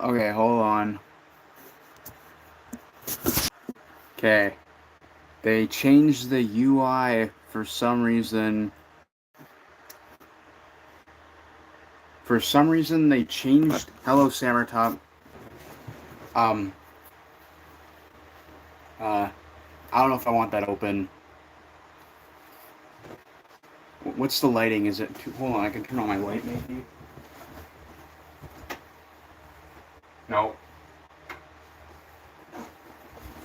Okay, hold on. Okay. They changed the UI for some reason. For some reason, they changed. Hello, Samertop. Um. I don't know if I want that open. What's the lighting? Is it too? Hold on, I can turn on my light maybe. No.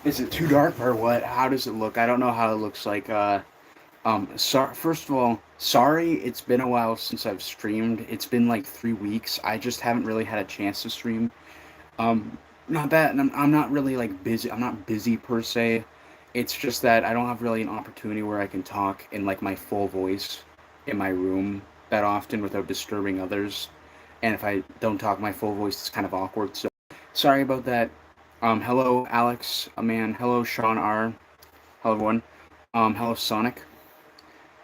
Is it too dark or what? How does it look? I don't know how it looks like. First of all, sorry, it's been a while since I've streamed. It's been like 3 weeks. I just haven't really had a chance to stream. Um, Not that, and I'm not really like busy. I'm not busy per se. It's just that I don't have really an opportunity where I can talk in like my full voice in my room that often without disturbing others. And if I don't talk my full voice, it's kind of awkward. So sorry about that. Hello, Alex, a man. Hello, Sean R. Hello, everyone. Hello, Sonic.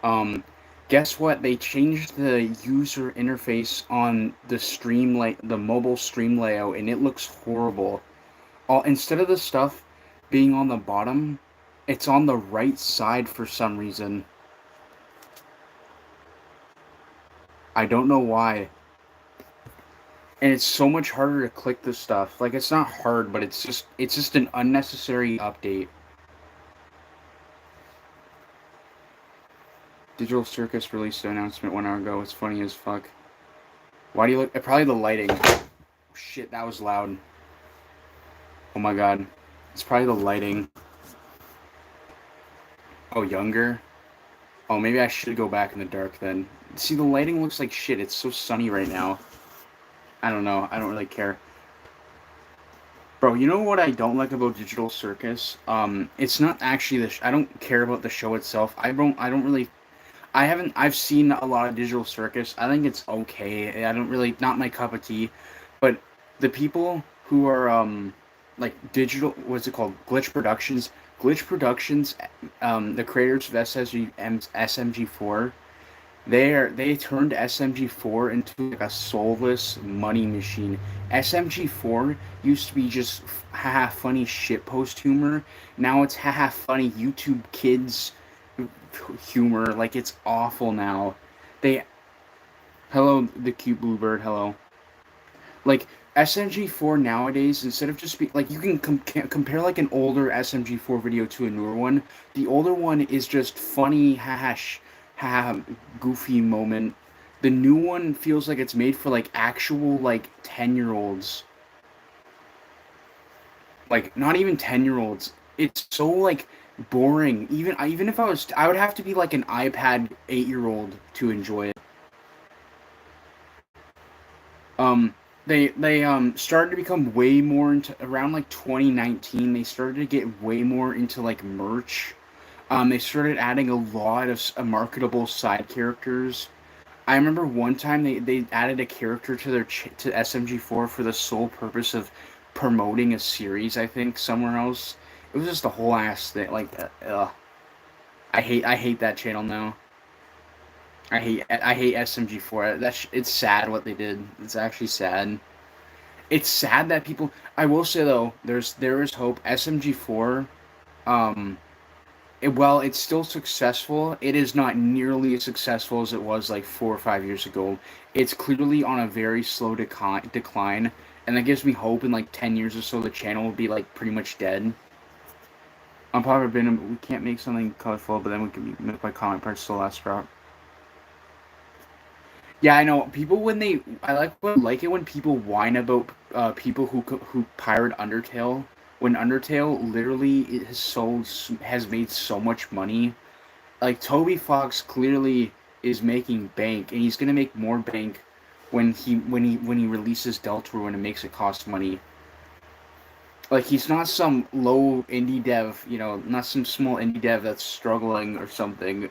Um, Guess what? They changed the user interface on the the mobile stream layout, and it looks horrible. Instead of the stuff being on the bottom, it's on the right side for some reason. I don't know why. And it's so much harder to click this stuff. Like, it's not hard, but it's just an unnecessary update. Digital Circus released an announcement 1 hour ago. It's funny as fuck. Why do you look? Probably the lighting. Shit, that was loud. Oh my god. It's probably the lighting. Oh, younger? Oh, maybe I should go back in the dark then. See, the lighting looks like shit. It's so sunny right now. I don't know. I don't really care. Bro, you know what I don't like about Digital Circus? It's not actually I don't care about the show itself. I don't really I've seen a lot of Digital Circus. I think it's okay. I don't really, not my cup of tea. But the people who are, like what's it called? Glitch Productions, the creators of SMG4, they turned SMG4 into like a soulless money machine. SMG4 used to be just haha funny shitpost humor. Now it's haha funny YouTube kids humor. Like, it's awful now. They Hello, the cute bluebird. Hello. Like, SMG4 nowadays, instead of just be like, you can compare like an older SMG4 video to a newer one. The older one is just funny, haha, goofy moment. The new one feels like it's made for like actual like 10-year-olds. Like, not even 10-year-olds. It's so like boring. Even if I would have to be like an iPad 8-year-old to enjoy it. Um, they started to become way more into around like 2019. They started to get way more into like merch. They started adding a lot of marketable side characters. I remember one time they added a character to to SMG4 for the sole purpose of promoting a series. I think somewhere else. It was just a whole ass thing. Like, I hate that channel now. I hate SMG4. It's sad what they did. It's actually sad. It's sad that people. I will say though, there is hope. SMG4, um, while it's still successful, it is not nearly as successful as it was like 4 or 5 years ago. It's clearly on a very slow decline, and that gives me hope. In like 10 years or so, the channel will be like pretty much dead. Unpopular opinion, we can't make something colorful, but then we can make my comment parts to the last drop. Yeah, I know. People when they, I like it when people whine about people who pirate Undertale. When Undertale literally has made so much money. Like, Toby Fox clearly is making bank, and he's gonna make more bank when he releases Deltarune and makes it cost money. Like, he's not some low indie dev, not some small indie dev that's struggling or something.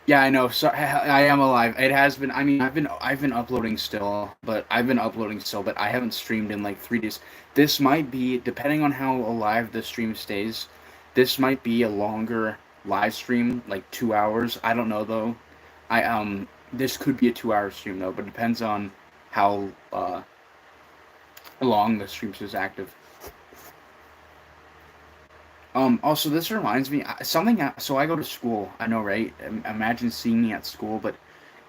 Yeah, I know. So I am alive. It has been. I mean, I've been uploading still, but I haven't streamed in like 3 days. This might be, depending on how alive the stream stays. This might be a longer live stream, like 2 hours. I don't know though. I This could be a 2-hour stream though, but it depends on how long the stream is active. Also, this reminds me something. So I go to school. I know, right? Imagine seeing me at school, but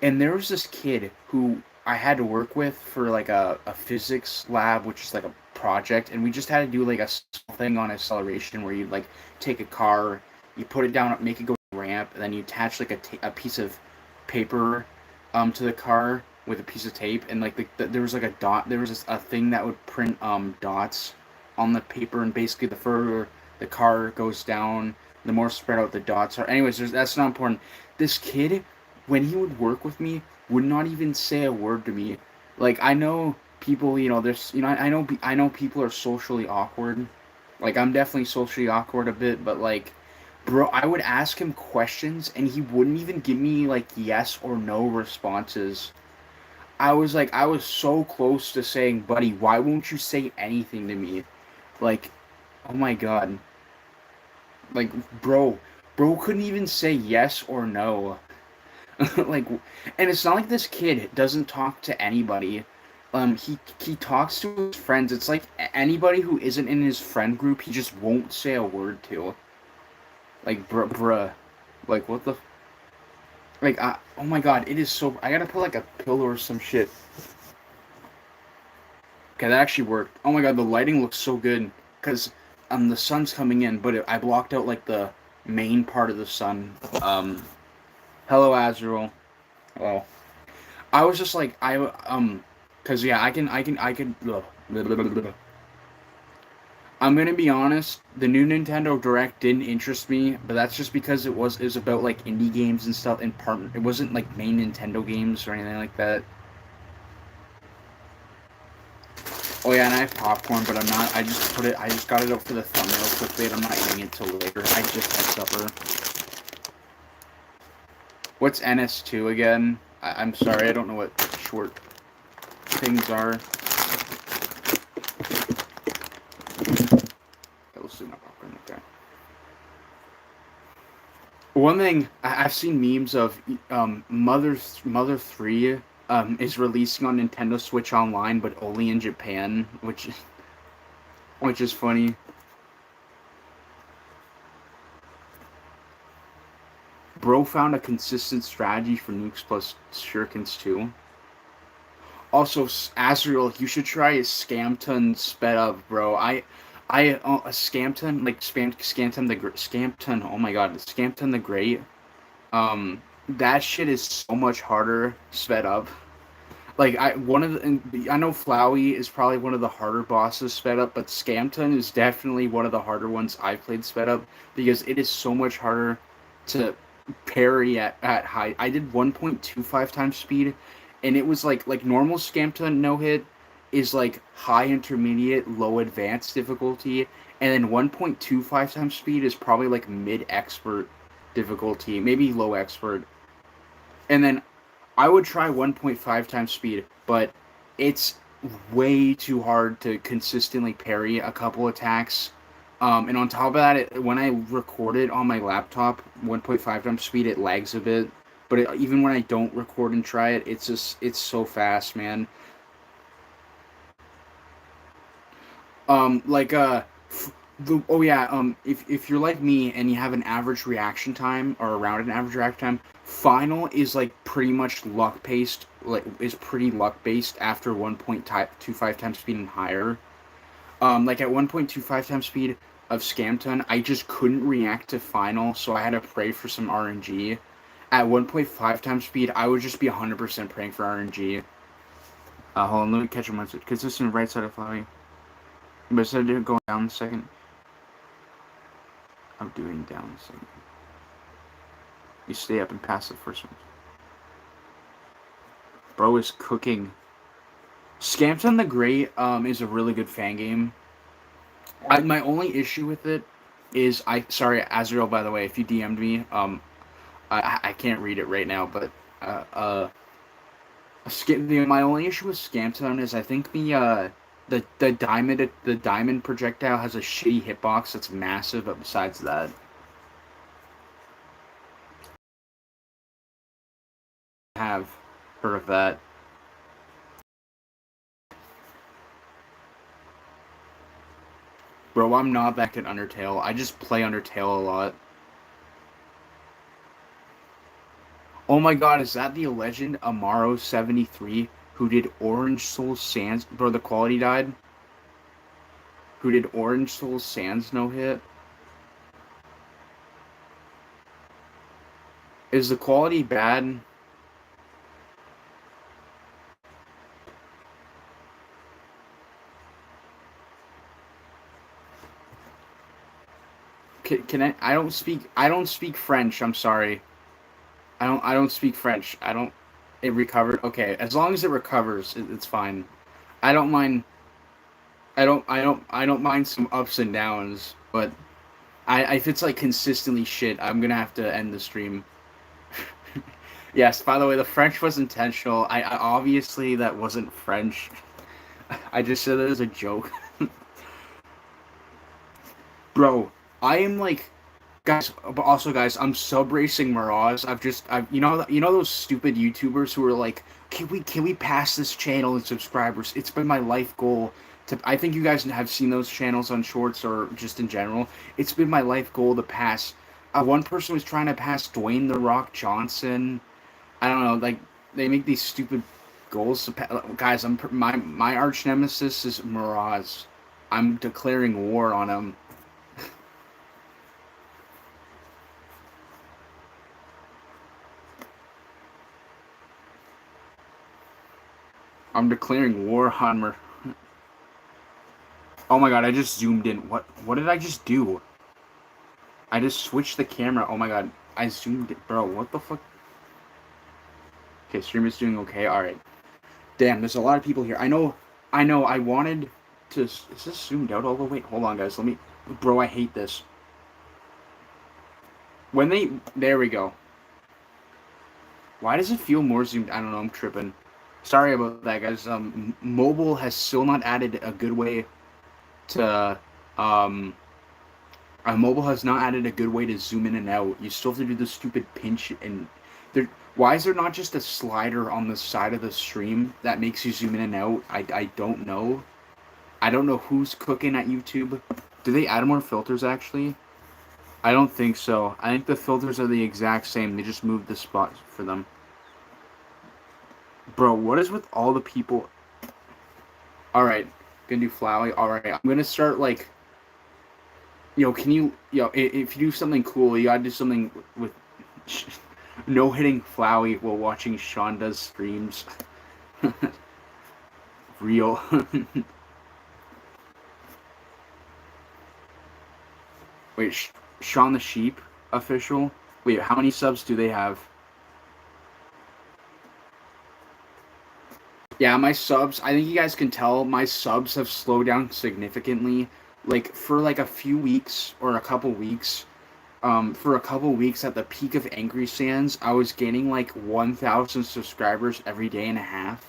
and there was this kid who I had to work with for like a physics lab, which is like a project, and we just had to do like a small thing on acceleration where you like take a car, you put it down, make it go to a ramp, and then you attach like a piece of paper to the car with a piece of tape, and like there was like a dot, there was a thing that would print dots on the paper, and basically the further the car goes down, the more spread out the dots are. Anyways, that's not important. This kid, when he would work with me, would not even say a word to me. Like, I know people, there's, I know people are socially awkward. Like, I'm definitely socially awkward a bit, but like, bro, I would ask him questions and he wouldn't even give me like yes or no responses. I was so close to saying, buddy, why won't you say anything to me? Like, oh my god. Like, bro couldn't even say yes or no. Like, and it's not like this kid doesn't talk to anybody. He talks to his friends. It's like anybody who isn't in his friend group, he just won't say a word to. Like, bruh. Like, what the? Like, oh my god, it is so. I gotta put like a pillow or some shit. Okay, that actually worked. Oh my god, the lighting looks so good because the sun's coming in, but I blocked out like the main part of the sun. Hello, Azrael. Well, I was just like cause yeah, I can. Blah, blah, blah, blah, blah. I'm gonna be honest. The new Nintendo Direct didn't interest me, but that's just because it was about like indie games and stuff. And part it wasn't like main Nintendo games or anything like that. Oh yeah, and I have popcorn, but I'm not. I just put it. I just got it out for the thumbnail quickly, and I'm not eating it till later. I just had supper. What's NS2 again? I'm sorry, I don't know what short things are. Let's do my popcorn. Okay. One thing I've seen memes of, Mother 3 is releasing on Nintendo Switch Online, but only in Japan, which is funny. Bro found a consistent strategy for nukes plus shurikens too. Also, Azrael, you should try a Scamton sped up, bro. A Scamton, like Scamton. Oh my god, Scamton the Great. That shit is so much harder sped up. Like I know Flowey is probably one of the harder bosses sped up, but Scamton is definitely one of the harder ones I've played sped up because it is so much harder to parry at high. I did 1.25 times speed, and it was like normal Scamton no hit is like high intermediate, low advanced difficulty, and then 1.25 times speed is probably like mid expert difficulty, maybe low expert. And then I would try 1.5 times speed, but it's way too hard to consistently parry a couple attacks. And on top of that, when I record it on my laptop, 1.5 times speed, it lags a bit. But even when I don't record and try it, it's so fast, man. Like if you're like me and you have an average reaction time or around an average reaction time, final is like pretty much luck based, like is pretty luck based after 1.25 times speed and higher. Like at 1.25 times speed of Scamton, I just couldn't react to final, so I had to pray for some RNG. At 1.5 times speed, I would just be 100% praying for RNG. Hold on, let me catch a message. Consistent right side of flying. But instead of going down a second, I'm doing down a second. You stay up and pass the first one. Bro is cooking. Scamton the Great is a really good fan game. My only issue with it is sorry Azrael, by the way, if you DM'd me, I can't read it right now, but my only issue with Scamton is I think the diamond projectile has a shitty hitbox that's massive, but besides that, have Heard of that. Bro, I'm not back at Undertale. I just play Undertale a lot. Oh my god, is that the legend Amaro73 who did Orange Soul Sands? Bro, the quality died. Who did Orange Soul Sands no hit? Is the quality bad? Can I don't speak French. I'm sorry. I don't speak French. I don't it recovered. Okay, as long as it recovers, it's fine. I don't mind I don't mind some ups and downs, but if it's like consistently shit, I'm gonna have to end the stream. Yes, by the way, the French was intentional. I obviously that wasn't French. I just said it as a joke. Bro, I am like guys, but also guys, I'm sub racing Mirage. I've you know those stupid YouTubers who are like, can we pass this channel in subscribers? It's been my life goal to. I think you guys have seen those channels on Shorts or just in general. It's been my life goal to pass. One person was trying to pass Dwayne the Rock Johnson. I don't know, like they make these stupid goals. Guys, my arch nemesis is Mirage. I'm declaring war on him. I'm declaring war on Mir. Oh my god, I just zoomed in. What did I just do? I just switched the camera. Oh my god, I zoomed it. Bro, what the fuck? Okay, stream is doing okay. Alright. Damn, there's a lot of people here. I know, I wanted to... Is this zoomed out all the way? Hold on, guys. Let me... Bro, I hate this. When they... There we go. Why does it feel more zoomed? I don't know, I'm tripping. Sorry about that, guys. Mobile has still not added a good way to... Mobile has not added a good way to zoom in and out. You still have to do the stupid pinch and... Why is there not just a slider on the side of the stream that makes you zoom in and out? I don't know. I don't know who's cooking at YouTube. Do they add more filters, actually? I don't think so. I think the filters are the exact same. They just moved the spot for them. Bro, what is with all the people? Alright, gonna do Flowey. Alright, I'm gonna start, like... can you... if you do something cool, you gotta do something with... No hitting Flowey while watching Shaun Duz Streamz. Real. Wait, Shaun the Sheep official? Wait, how many subs do they have? Yeah, my subs, I think you guys can tell, my subs have slowed down significantly. Like, for like a few weeks, or a couple weeks, for a couple weeks at the peak of Angry Sands, I was gaining like 1,000 subscribers every day and a half,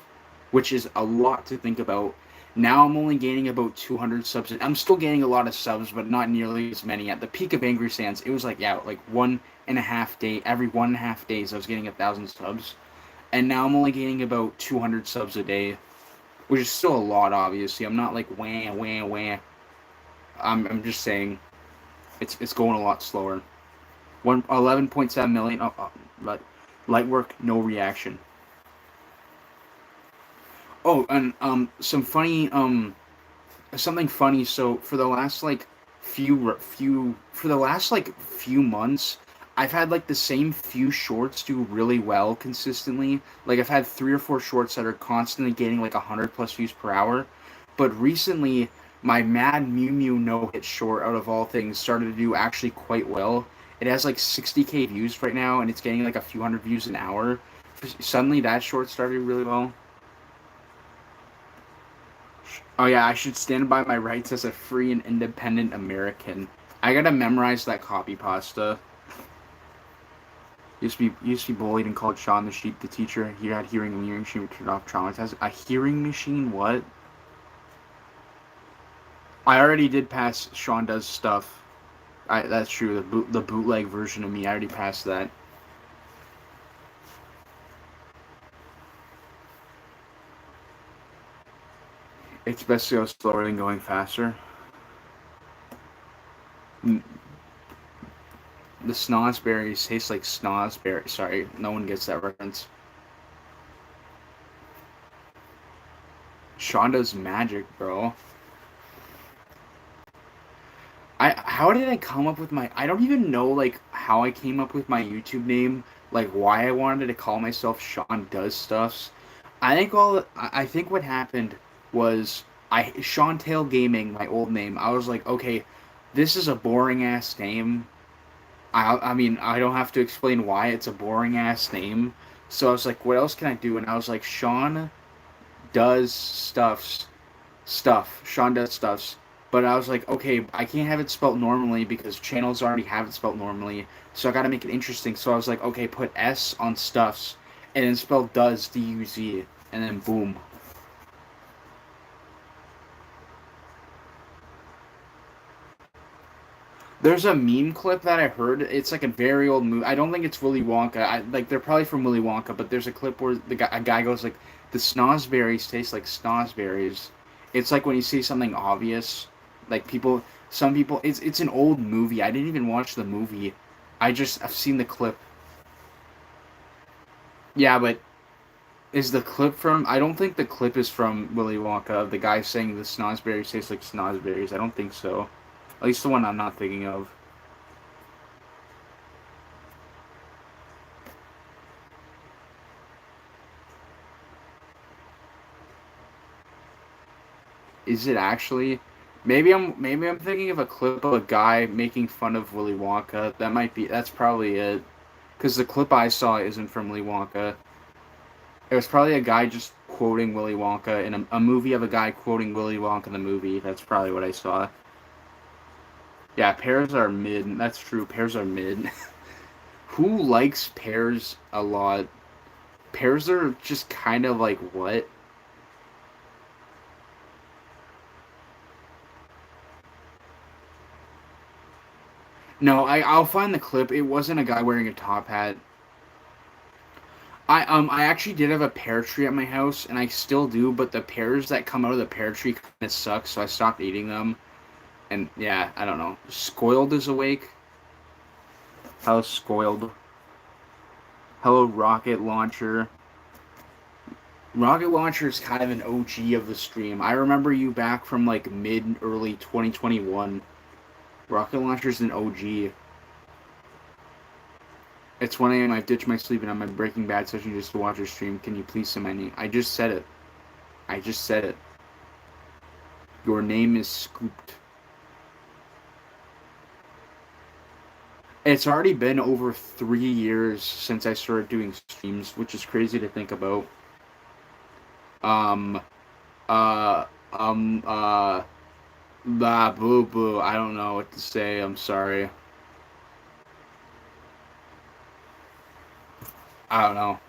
which is a lot to think about. Now I'm only gaining about 200 subs. I'm still gaining a lot of subs, but not nearly as many. At the peak of Angry Sands, it was like, yeah, like 1.5 day, every 1.5 days I was getting 1,000 subs. And now I'm only gaining about 200 subs a day, which is still a lot, obviously. I'm not like, wah. I'm just saying, it's going a lot slower. 11.7 million, but light work, no reaction. Oh, and something funny. So for the last few months, I've had like the same few shorts do really well consistently. Like I've had 3 or 4 shorts that are constantly getting like 100+ views per hour. But recently, my Mad Mew Mew no hit short, out of all things, started to do actually quite well. It has like 60k views right now, and it's getting like a few hundred views an hour. Suddenly, that short started really well. Oh yeah, I should stand by my rights as a free and independent American. I gotta memorize that copy pasta. Used to be bullied and called Shaun the Sheep the teacher. He had hearing machine turned off, traumatized. A hearing machine? What? I already did pass Shaun Duz stuff. That's true. The bootleg version of me. I already passed that. It's best to go slower than going faster. The snozberries taste like snozberries. Sorry, no one gets that reference. Shaun Duz magic, bro. How did I come up with my? I don't even know like how I came up with my YouTube name. Like why I wanted to call myself Shaun Duz Stuffs. I think what happened was Sean Tail Gaming, my old name. I was like, okay, this is a boring ass name. I mean, I don't have to explain why it's a boring ass name. So I was like, what else can I do? And I was like, Shaun Does Stuff. Shaun Does Stuffs. But I was like, okay, I can't have it spelled normally because channels already have it spelled normally. So I got to make it interesting. So I was like, okay, put S on Stuffs and then spell Does, D-U-Z. And then boom. There's a meme clip that I heard. It's like a very old movie. I don't think it's Willy Wonka. Like they're probably from Willy Wonka, but there's a clip where a guy goes like, "The snozberries taste like snozberries." It's like when you see something obvious, like some people. It's an old movie. I didn't even watch the movie. I've seen the clip. Yeah, but is the clip from? I don't think the clip is from Willy Wonka. The guy saying the snozberries taste like snozberries. I don't think so. At least the one I'm not thinking of. Is it actually? Maybe I'm thinking of a clip of a guy making fun of Willy Wonka. That's probably it. Because the clip I saw isn't from Willy Wonka. It was probably a guy just quoting Willy Wonka in a movie of a guy quoting Willy Wonka in the movie. That's probably what I saw. Yeah, pears are mid. That's true. Pears are mid. Who likes pears a lot? Pears are just kind of like what? No, I'll find the clip. It wasn't a guy wearing a top hat. I actually did have a pear tree at my house, and I still do, but the pears that come out of the pear tree kind of suck, so I stopped eating them. And yeah, I don't know. Spoiled is awake. Hello, Spoiled. Hello, Rocket Launcher. Rocket Launcher is kind of an OG of the stream. I remember you back from like mid early 2021. Rocket Launcher's an OG. It's 1 a.m. I've ditched my sleep and I'm in Breaking Bad session just to watch your stream. Can you please send my name? I just said it. I just said it. Your name is scooped. It's already been over 3 years since I started doing streams, which is crazy to think about. Um, uh, um, uh, blah, boo, boo. I don't know what to say. I'm sorry. I don't know.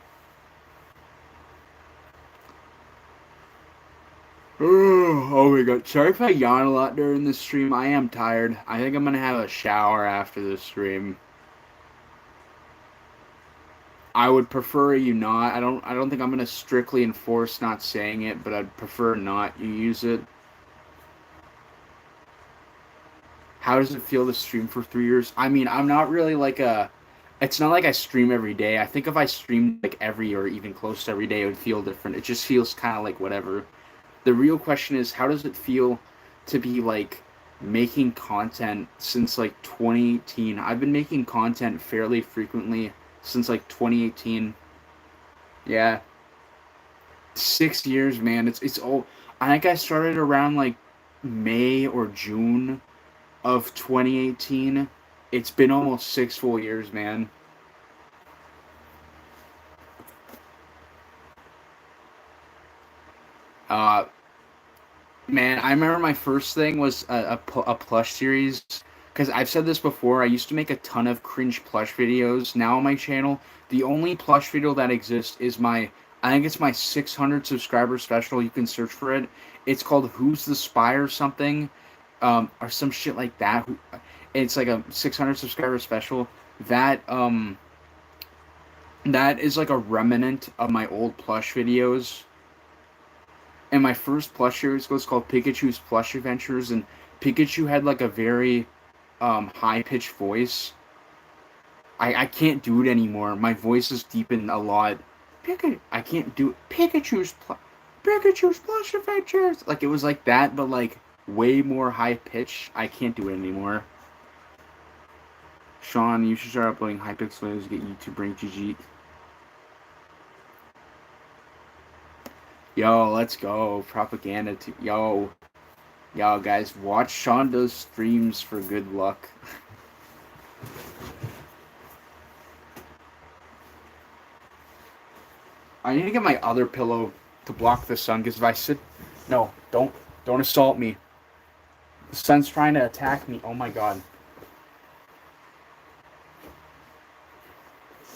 Oh my god. Sorry if I yawn a lot during this stream. I am tired. I think I'm gonna have a shower after this stream. I would prefer you not. I don't think I'm gonna strictly enforce not saying it, but I'd prefer not you use it. How does it feel to stream for 3 years? I mean, I'm not really like a. It's not like I stream every day. I think if I streamed like every or even close to every day, it would feel different. It just feels kind of like whatever. The real question is, how does it feel to be like making content since like 2018? I've been making content fairly frequently since like 2018. Yeah, 6 years, man. It's old. I think I started around like May or June of 2018. It's been almost 6 full years, man. Uh, Man, I remember my first thing was a plush series. Because I've said this before, I used to make a ton of cringe plush videos. Now on my channel, the only plush video that exists is I think it's my 600 subscriber special. You can search for it. It's called Who's the Spy or something, or some shit like that. It's like a 600 subscriber special. That that is like a remnant of my old plush videos. And my first plush series was called Pikachu's Plush Adventures, and Pikachu had like a very high pitched voice. I can't do it anymore. My voice is deepened a lot. I can't do Pikachu's Plush Adventures. Like it was like that, but like way more high pitch. I can't do it anymore. Shaun, you should start uploading high pitched videos to get YouTube rank GG. Yo, let's go. Propaganda to yo, guys, watch Shaun Duz Streamz for good luck. I need to get my other pillow to block the sun, because if I sit... No, don't assault me. The sun's trying to attack me. Oh my god.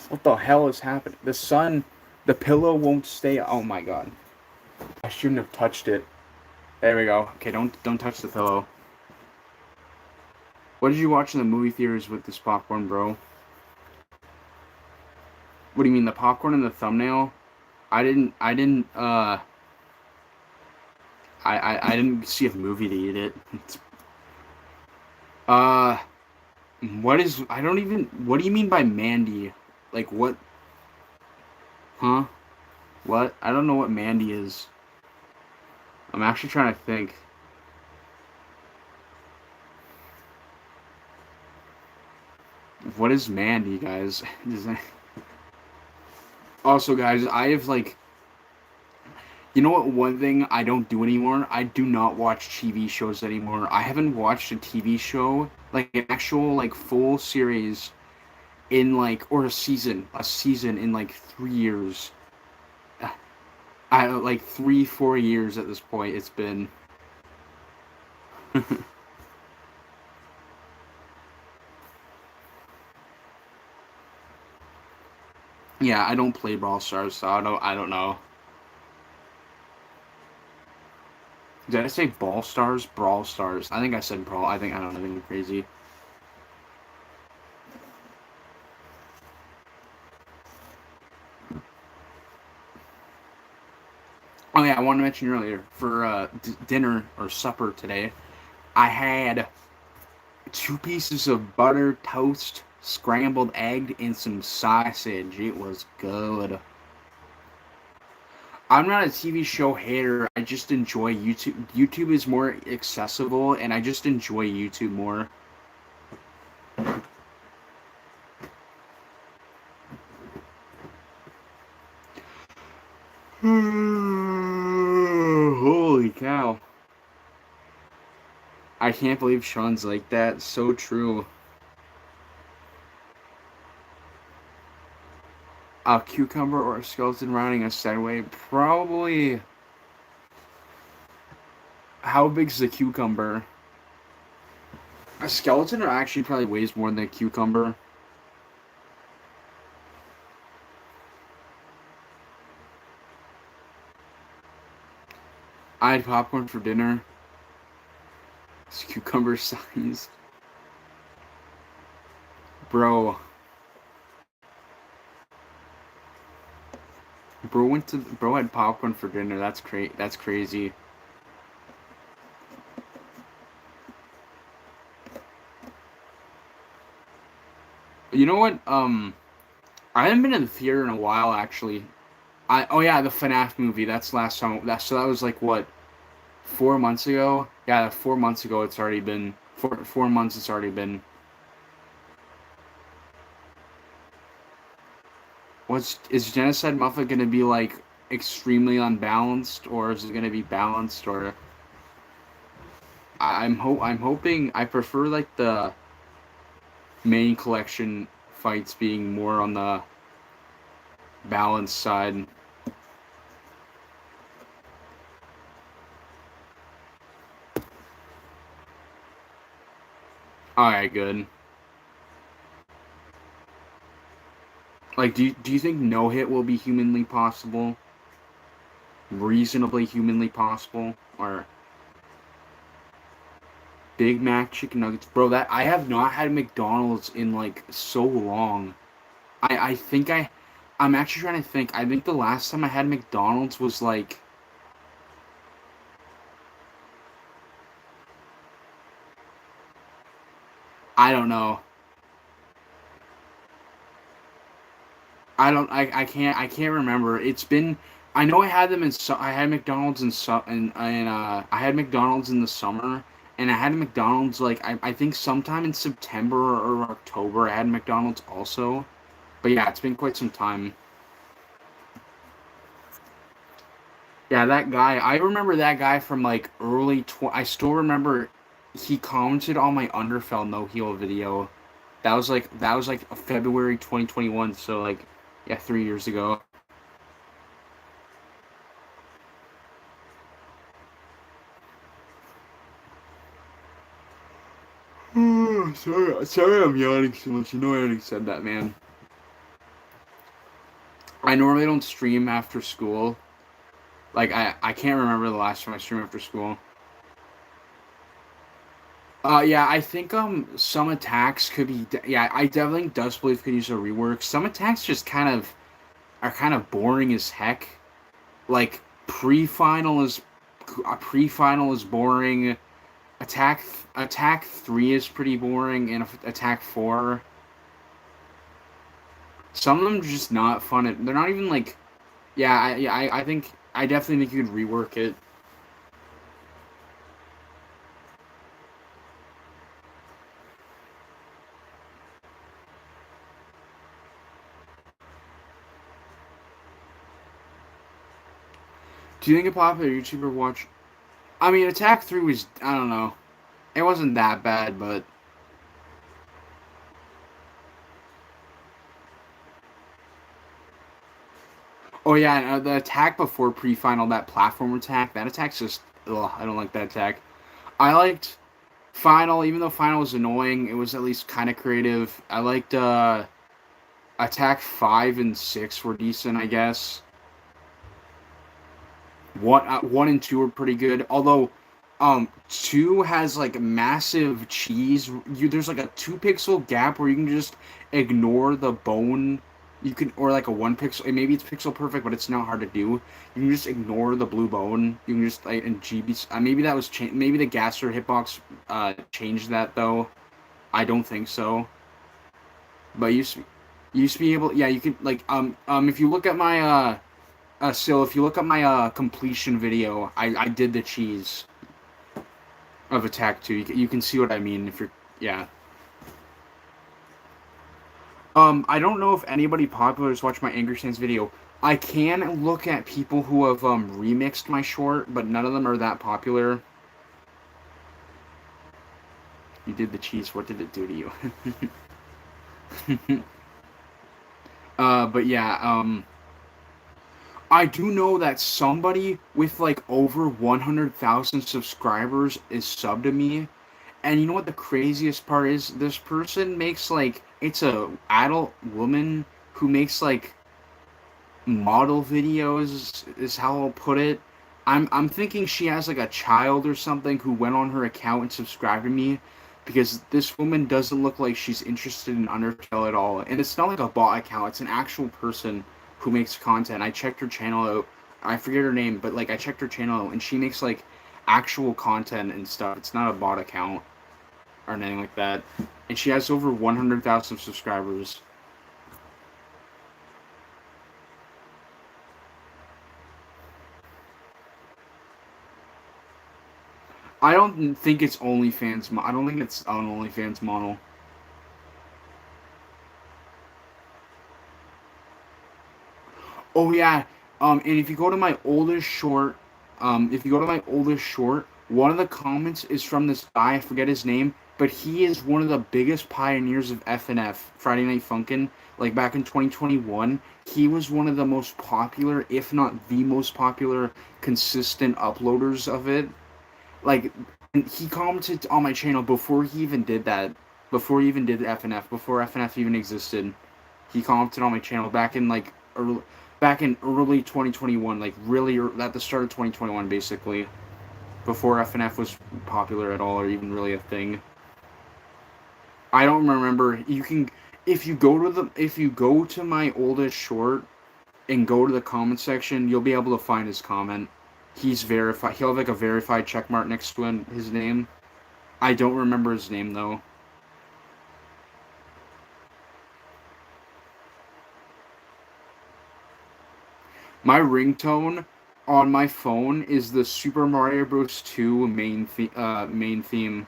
What the hell is happening? The sun... The pillow won't stay... Oh my god. I shouldn't have touched it. There we go. Okay, don't touch the pillow. What did you watch in the movie theaters with this popcorn, bro? What do you mean, the popcorn in the thumbnail? I didn't see a movie to eat it. What do you mean by Mandy? Like, what? Huh? What? I don't know what Mandy is. I'm actually trying to think. What is Mandy, guys? Also, guys, I have, like... You know what, one thing I don't do anymore? I do not watch TV shows anymore. I haven't watched a TV show, like, an actual, like, full series in, like... Or a season in, like, 3 years. Like, 3-4 years at this point, it's been... Yeah, I don't play Brawl Stars, so I don't know. Did I say Ball Stars? Brawl Stars. I think I said Brawl. I don't know, anything crazy. Oh yeah, I wanted to mention earlier, for dinner or supper today, I had 2 pieces of butter toast, scrambled egg, and some sausage. It was good. I'm not a TV show hater. I just enjoy YouTube. YouTube is more accessible, and I just enjoy YouTube more. Holy cow. I can't believe Shaun's like that. So true. A cucumber or a skeleton riding a Segway? Probably... How big's the cucumber? A skeleton actually probably weighs more than a cucumber. I had popcorn for dinner. It's cucumber sized. Bro had popcorn for dinner. That's crazy. You know what? I haven't been in the theater in a while, actually. Oh yeah, the FNAF movie. That's last time. That was like what, 4 months ago? Yeah, 4 months ago. It's already been 4 months. It's already been. Is Genocide Muffet gonna be like extremely unbalanced, or is it gonna be balanced? Or I'm hoping. I prefer like the main collection fights being more on the balanced side. Alright, good. Like, do you think no hit will be humanly possible? Reasonably humanly possible? Or Big Mac chicken nuggets? Bro, that I have not had McDonald's in like so long. I'm actually trying to think. I think the last time I had McDonald's was like I don't know. I can't remember. It's been. I know I had them in. I had McDonald's and I had McDonald's in the summer, and I had McDonald's like I think sometime in September or October. I had McDonald's also, but yeah, it's been quite some time. Yeah, that guy. I remember that guy from like I still remember he commented on my Underfell no heal video. That was like February 2021. So like yeah, 3 years ago. Sorry, I'm yawning so much. You know I already said that, man. I normally don't stream after school. Like I can't remember the last time I streamed after school. Yeah, I think some attacks could be yeah, I definitely does believe could use a rework. Some attacks just kind of boring as heck. Like pre-final is pre-final is boring. Attack attack 3 is pretty boring and attack 4. Some of them are just not fun. They're not even like yeah, I think I definitely think you could rework it. Do you think a popular YouTuber watch? I mean, Attack 3 was I don't know. It wasn't that bad, but oh yeah, and, the attack before pre-final, that platform attack, that attack's just ugh, I don't like that attack. I liked final, even though final was annoying, it was at least kind of creative. I liked attack 5 and 6 were decent, I guess. One and two are pretty good. Although, two has like massive cheese. There's like a 2 pixel gap where you can just ignore the bone. You can or like a 1 pixel. Maybe it's pixel perfect, but it's not hard to do. You can just ignore the blue bone. You can just like in GB. Maybe that was maybe the Gaster hitbox changed that though. I don't think so. But you used to be able. Yeah, you can like if you look at my so if you look at my completion video, I did the cheese of Attack 2. You can see what I mean if you're yeah. I don't know if anybody popular has watched my Angry Sans video. I can look at people who have remixed my short, but none of them are that popular. You did the cheese. What did it do to you? But yeah, I do know that somebody with like over 100,000 subscribers is subbed to me. And you know what the craziest part is? This person makes like it's a adult woman who makes like model videos is how I'll put it. I'm thinking she has like a child or something who went on her account and subscribed to me because this woman doesn't look like she's interested in Undertale at all. And it's not like a bot account, it's an actual person who makes content. I checked her channel out. I forget her name, but like I checked her channel out and she makes like actual content and stuff. It's not a bot account or anything like that. And she has over 100,000 subscribers. I don't think it's OnlyFans. I don't think it's an OnlyFans model. Oh yeah. And if you go to my oldest short, if you go to my oldest short, one of the comments is from this guy. I forget his name, but he is one of the biggest pioneers of FNF, Friday Night Funkin'. Like back in 2021, he was one of the most popular, if not the most popular, consistent uploaders of it. Like, and he commented on my channel before he even did that, before he even did FNF, before FNF even existed. He commented on my channel back in early 2021, like really at the start of 2021, basically, before FNF was popular at all or even really a thing. I don't remember. You can if you go to my oldest short and go to the comment section, you'll be able to find his comment. He's verified. He'll have like a verified check mark next to his name. I don't remember his name though. My ringtone on my phone is the Super Mario Bros. 2 main theme.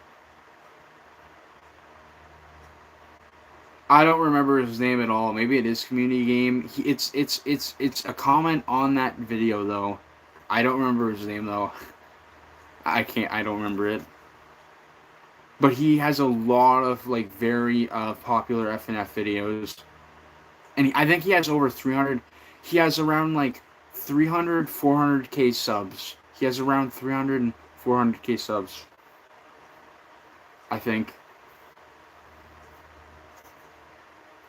I don't remember his name at all. Maybe it is community game. It's a comment on that video though. I don't remember his name though. I don't remember it. But he has a lot of like very popular FNF videos. And I think he has over 300. He has around like 300, 400k subs. He has around 300 and 400k subs. I think.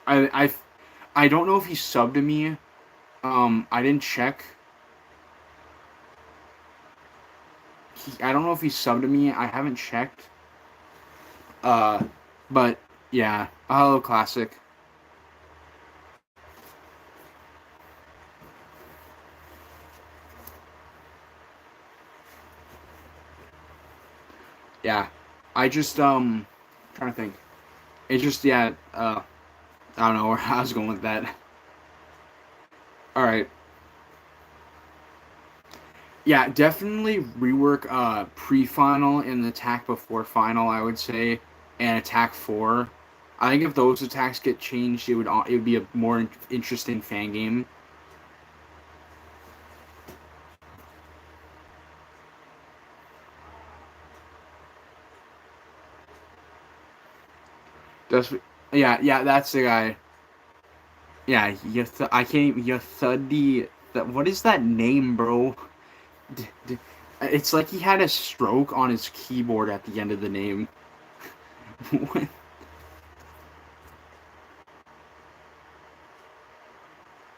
I don't know if he subbed to me. I didn't check. I don't know if he subbed to me. I haven't checked. But yeah, hello classic. Yeah, I just trying to think. It just I don't know where I was going with that. All right. Yeah, definitely rework pre-final and the attack before final, I would say, and attack 4. I think if those attacks get changed, it would be a more interesting fan game. Yeah, that's the guy. Yeah, I can't. Yathudi. What is that name, bro? It's like he had a stroke on his keyboard at the end of the name.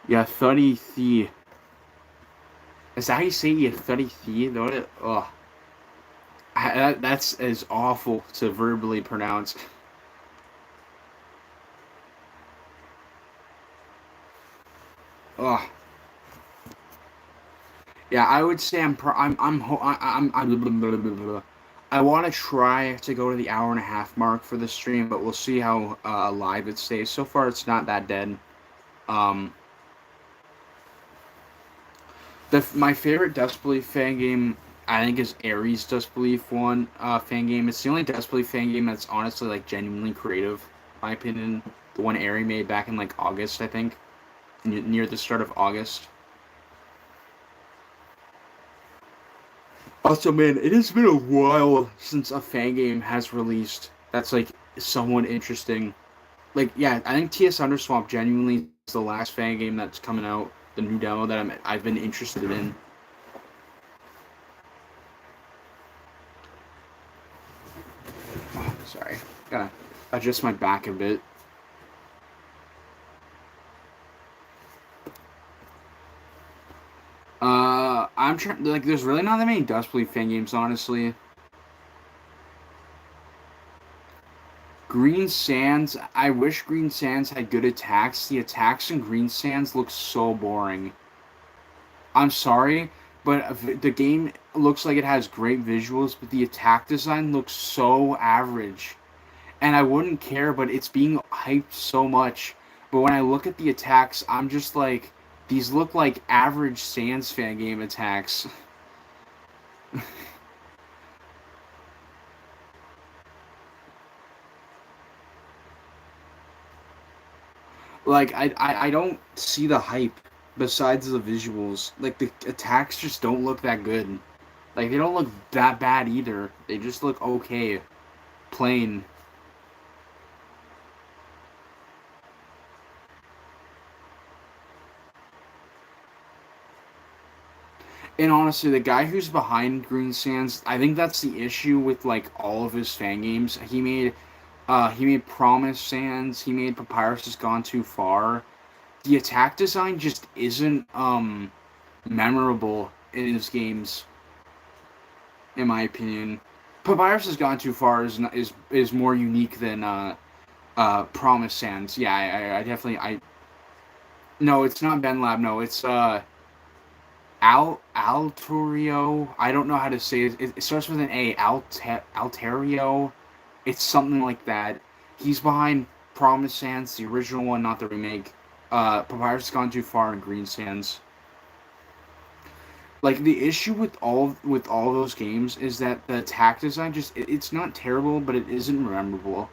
Yathudi. Is that how you say Yathudi? Ugh. That's as awful to verbally pronounce. Ugh. Yeah, I would say I want to try to go to the hour and a half mark for the stream, but we'll see how alive it stays. So far, it's not that dead. My favorite Dust Belief fan game, I think, is Ares Dust Belief fan game. It's the only Dust Belief fan game that's honestly like genuinely creative, in my opinion. The one Ares made back in like August, I think, near the start of August. Also, man, it has been a while since a fan game has released that's like somewhat interesting. Like, yeah, I think TS Underswamp genuinely is the last fan game that's coming out, the new demo that I've been interested in. Oh, sorry, gotta adjust my back a bit. I'm trying. Like, there's really not that many Dust Belief fan games, honestly. Green Sands. I wish Green Sands had good attacks. The attacks in Green Sands look so boring. I'm sorry, but the game looks like it has great visuals, but the attack design looks so average. And I wouldn't care, but it's being hyped so much. But when I look at the attacks, I'm just like, these look like average Sans fan game attacks. Like, I don't see the hype besides the visuals. Like, the attacks just don't look that good. Like, they don't look that bad either. They just look okay. Plain. And honestly, the guy who's behind Green Sands, I think that's the issue with like all of his fan games. He made Promise Sands, he made Papyrus Has Gone Too Far. The attack design just isn't memorable in his games, in my opinion. Papyrus Has Gone Too Far is more unique than Promise Sands. Yeah, I definitely no, it's not Ben Lab. No, it's Altorio. I don't know how to say it. It starts with an A. Alterio. It's something like that. He's behind Promise Sands, the original one, not the remake. Papyrus Has Gone Too Far, and Green Sands. Like the issue with all those games is that the attack design just it's not terrible, but it isn't memorable.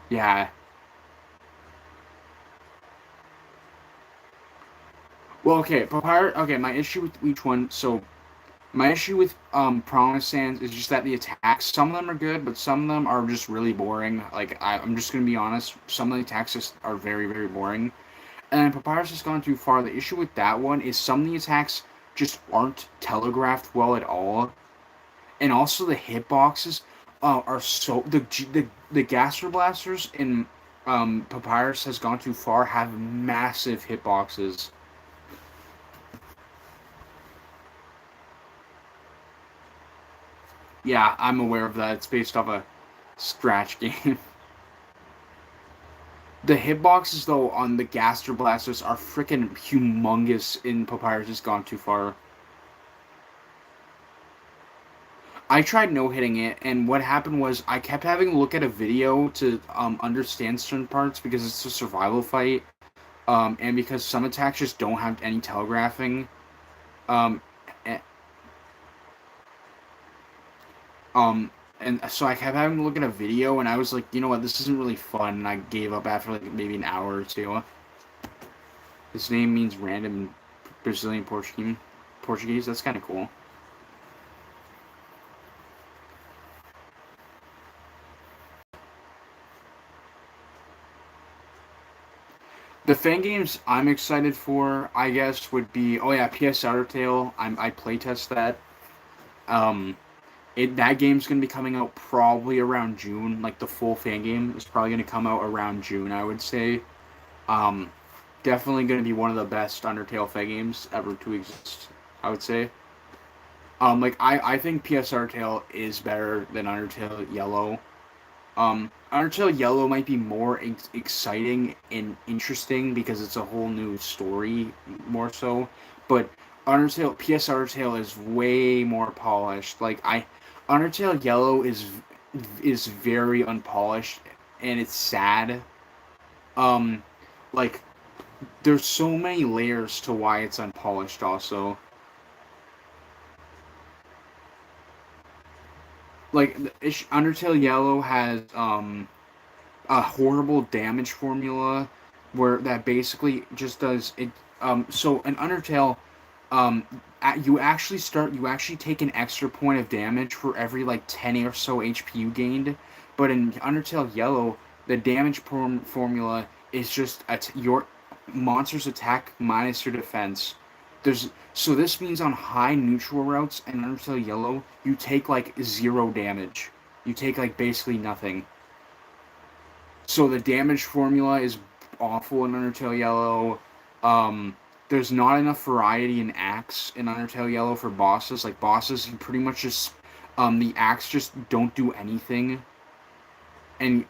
Yeah. Well, okay, Papyrus. Okay, my issue with each one. So my issue with Promise Sands is just that the attacks. Some of them are good, but some of them are just really boring. Like I'm just gonna be honest. Some of the attacks just are very very boring. And Papyrus has gone too far. The issue with that one is some of the attacks just aren't telegraphed well at all, and also the hitboxes are so the Gaster Blasters in Papyrus has gone too far. Have massive hitboxes. Yeah, I'm aware of that. It's based off a scratch game. The hitboxes though on the Gaster Blasters are freaking humongous in Papyrus has gone too far. I tried no hitting it, and what happened was I kept having to look at a video to understand certain parts because it's a survival fight, and because some attacks just don't have any telegraphing. Um, and, um, and so I kept having to look at a video, and I was like, you know what, this isn't really fun, and I gave up after like maybe an hour or two. His name means random Brazilian Portuguese. Portuguese. That's kind of cool. The fan games I'm excited for, I guess, would be PS Undertale. I playtest that. Um, that game's gonna be coming out probably around June. Like the full fan game is probably gonna come out around June, I would say. Um, Definitely gonna be one of the best Undertale fan games ever to exist, I would say. Like I think PS Undertale is better than Undertale Yellow. Undertale Yellow might be more exciting and interesting because it's a whole new story, more so. But PS Undertale is way more polished. Undertale Yellow is very unpolished, and it's sad. Um, like there's so many layers to why it's unpolished. Also, like Undertale Yellow has a horrible damage formula where that basically just does it. So in Undertale, you actually take an extra point of damage for every like 10 or so HP you gained, but in Undertale Yellow, the damage formula is just your monster's attack minus your defense. So this means on high neutral routes in Undertale Yellow, you take like zero damage. You take like basically nothing. So the damage formula is awful in Undertale Yellow. There's not enough variety in axe in Undertale Yellow for bosses. Like bosses, you pretty much just the axe just don't do anything, and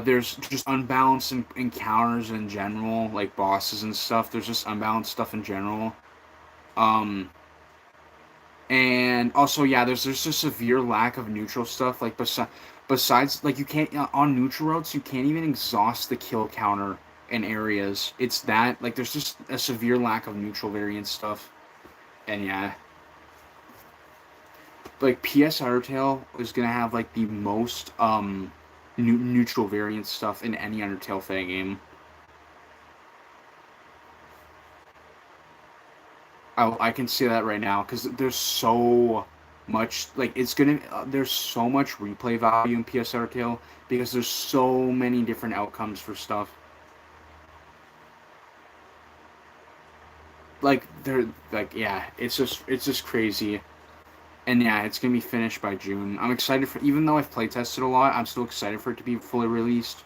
there's just unbalanced encounters in general, like bosses and stuff. There's just unbalanced stuff in general. Um, and also yeah, there's a severe lack of neutral stuff. Like besides like you can't on neutral routes you can't even exhaust the kill counter in areas. It's that like there's just a severe lack of neutral variant stuff. And yeah, like PS Undertale is gonna have like the most neutral variant stuff in any Undertale fan game. I can say that right now because there's so much like it's gonna there's so much replay value in PSR Tail because there's so many different outcomes for stuff. Like they're like yeah, it's just crazy. And yeah, it's gonna be finished by June. I'm excited for even though I've play tested a lot, I'm still excited for it to be fully released.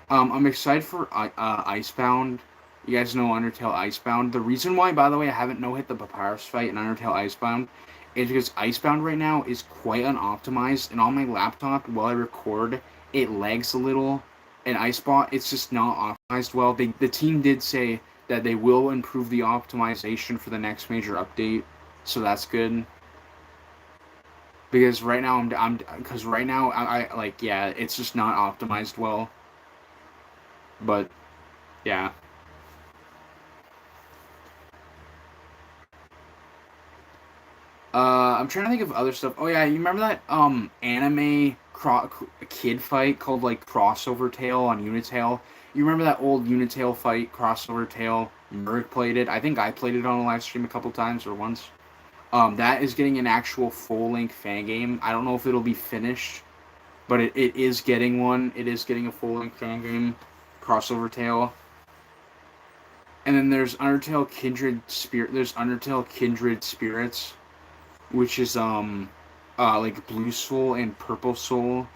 I'm excited for Icebound. You guys know Undertale Icebound. The reason why, by the way, I haven't no hit the Papyrus fight in Undertale Icebound is because Icebound right now is quite unoptimized, and on my laptop while I record, it lags a little. And Icebound, it's just not optimized well. The team did say that they will improve the optimization for the next major update, so that's good. Because right now because right now I like yeah, it's just not optimized well. But yeah. I'm trying to think of other stuff. Oh yeah, you remember that anime kid fight called like Crossover Tale on Unitail? You remember that old Unitail fight, Crossover Tale? Merrick played it. I think I played it on a live stream a couple times or once. That is getting an actual full-length fan game. I don't know if it'll be finished, but it is getting one. It is getting a full-length fan game, Crossover Tale. And then there's Undertale Kindred Spirit. There's Undertale Kindred Spirits, which is like Blue Soul and Purple Soul.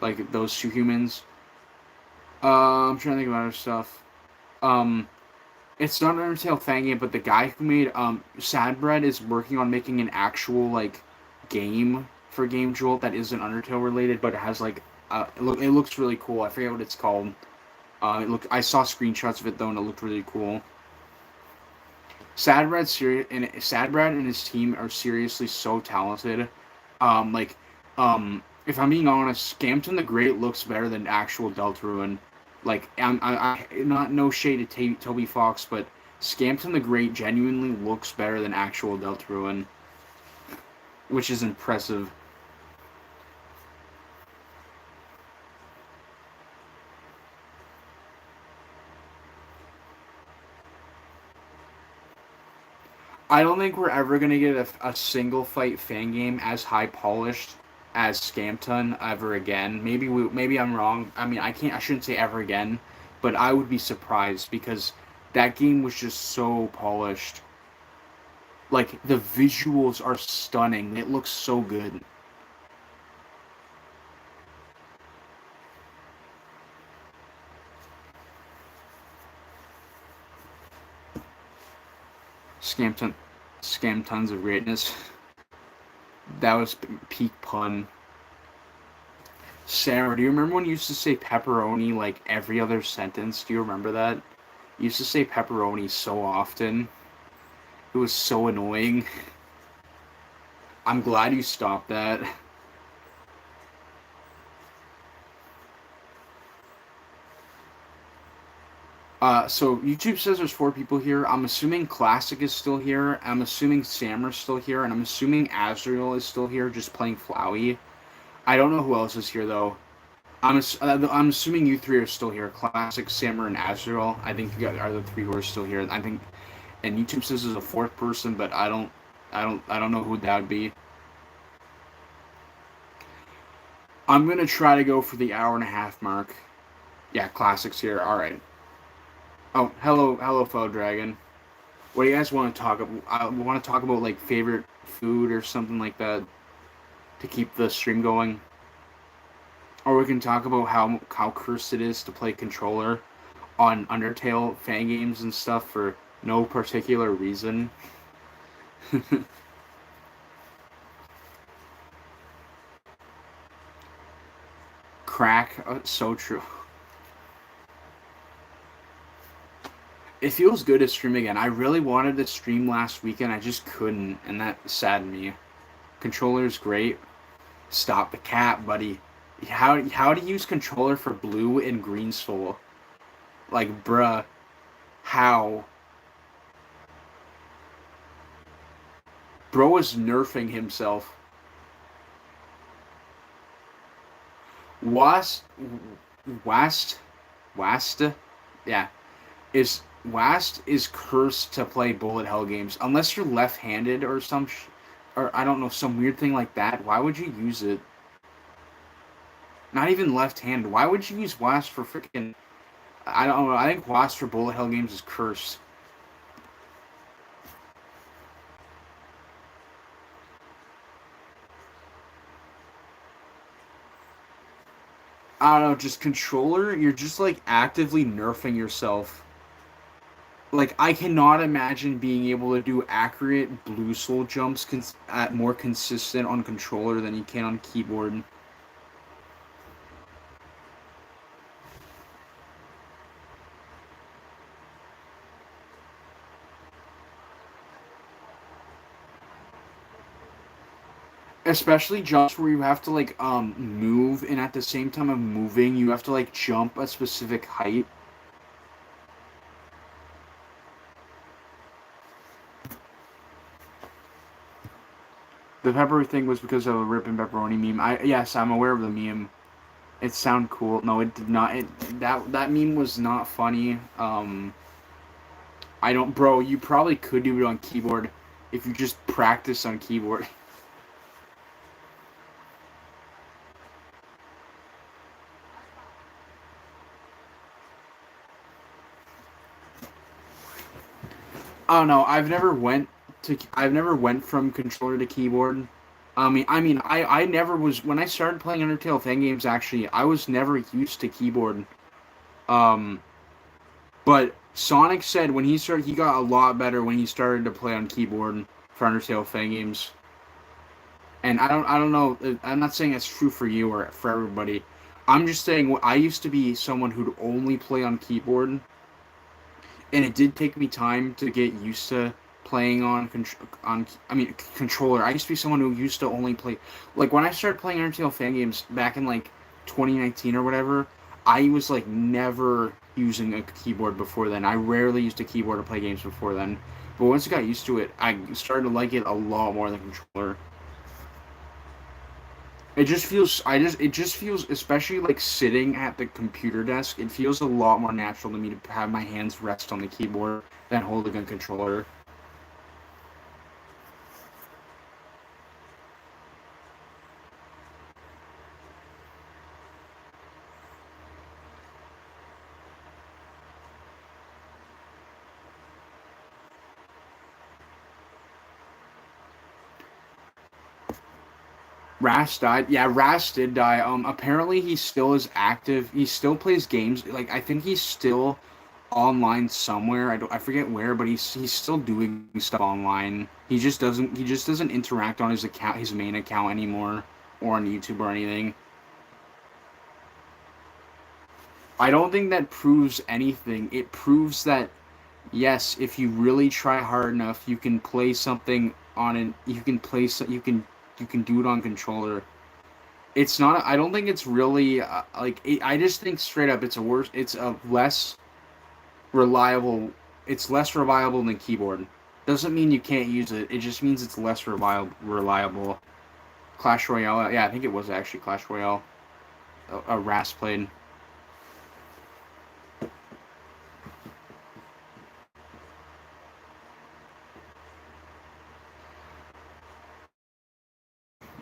Like those two humans. I'm trying to think of other stuff. It's not an Undertale fan game, but the guy who made Sadbread is working on making an actual like game for Game Jolt that isn't Undertale related, but it has like it looks really cool. I forget what it's called. I saw screenshots of it though, and it looked really cool. Sadbrad and his team are seriously so talented. If I'm being honest, Scampton the Great looks better than actual Deltarune. Like, I not no shade to Toby Fox, but Scampton the Great genuinely looks better than actual Deltarune, which is impressive. I don't think we're ever gonna get a single fight fan game as high polished as Scampton ever again. Maybe I'm wrong. I mean, I shouldn't say ever again, but I would be surprised because that game was just so polished. Like, the visuals are stunning. It looks so good. Scam tons of greatness. That was peak pun. Sarah, do you remember when you used to say pepperoni like every other sentence? Do you remember that? You used to say pepperoni so often. It was so annoying. I'm glad you stopped that. So YouTube says there's 4 people here. I'm assuming Classic is still here. I'm assuming Sammer's still here, and I'm assuming Azrael is still here, just playing Flowey. I don't know who else is here though. I'm assuming you 3 are still here. Classic, Sammer, and Azrael. I think you guys are the 3 who are still here. I think, and YouTube says there's a 4th person, but I don't know who that would be. I'm gonna try to go for the hour-and-a-half mark. Yeah, Classic's here. All right. Oh, hello, Foe Dragon. What do you guys want to talk about? I want to talk about like favorite food or something like that to keep the stream going. Or we can talk about how cursed it is to play controller on Undertale fan games and stuff for no particular reason. Crack, so true. It feels good to stream again. I really wanted to stream last weekend. I just couldn't, and that saddened me. Controller's great. Stop the cap, buddy. How to use controller for Blue and Green Soul? Like, bruh. How? Bro is nerfing himself. Wast? Yeah. Wast is cursed to play bullet hell games. Unless you're left-handed or or I don't know, some weird thing like that. Why would you use it? Not even left-handed. Why would you use Wast for freaking... I don't know. I think Wast for bullet hell games is cursed. I don't know, just controller, you're just like actively nerfing yourself. Like, I cannot imagine being able to do accurate Blue Soul jumps more consistent on controller than you can on keyboard. Especially jumps where you have to like move, and at the same time of moving, you have to like jump a specific height. the pepperoni thing was because of a Rip and Pepperoni meme. Yes, I'm aware of the meme. It sounded cool. No, it did not. That meme was not funny. I don't, bro. You probably could do it on keyboard if you just practice on keyboard. I don't know. I've never went from controller to keyboard. I never was when I started playing Undertale fan games. Actually, I was never used to keyboard. Um, but Sonic said when he got a lot better when he started to play on keyboard for Undertale fan games. And I don't know. I'm not saying it's true for you or for everybody. I'm just saying I used to be someone who'd only play on keyboard, and it did take me time to get used to playing on controller. I used to be someone who used to only play, like when I started playing Undertale fan games back in like 2019 or whatever. I was like never using a keyboard before then. I rarely used a keyboard to play games before then. But once I got used to it, I started to like it a lot more than controller. It just feels, especially like sitting at the computer desk, it feels a lot more natural to me to have my hands rest on the keyboard than holding a controller. Ras died. Yeah, Ras did die. Apparently he still is active. He still plays games. Like I think he's still online somewhere. I forget where, but he's still doing stuff online. He just doesn't interact on his main account anymore, or on YouTube or anything. I don't think that proves anything. It proves that yes, if you really try hard enough, you can play something on an you can do it on controller. It's not. I don't think it's really I just think straight up, it's a worse. It's a less reliable. It's less reliable than keyboard. Doesn't mean you can't use it. It just means it's less reliable. Clash Royale. Yeah, I think it was actually Clash Royale. A Ras played.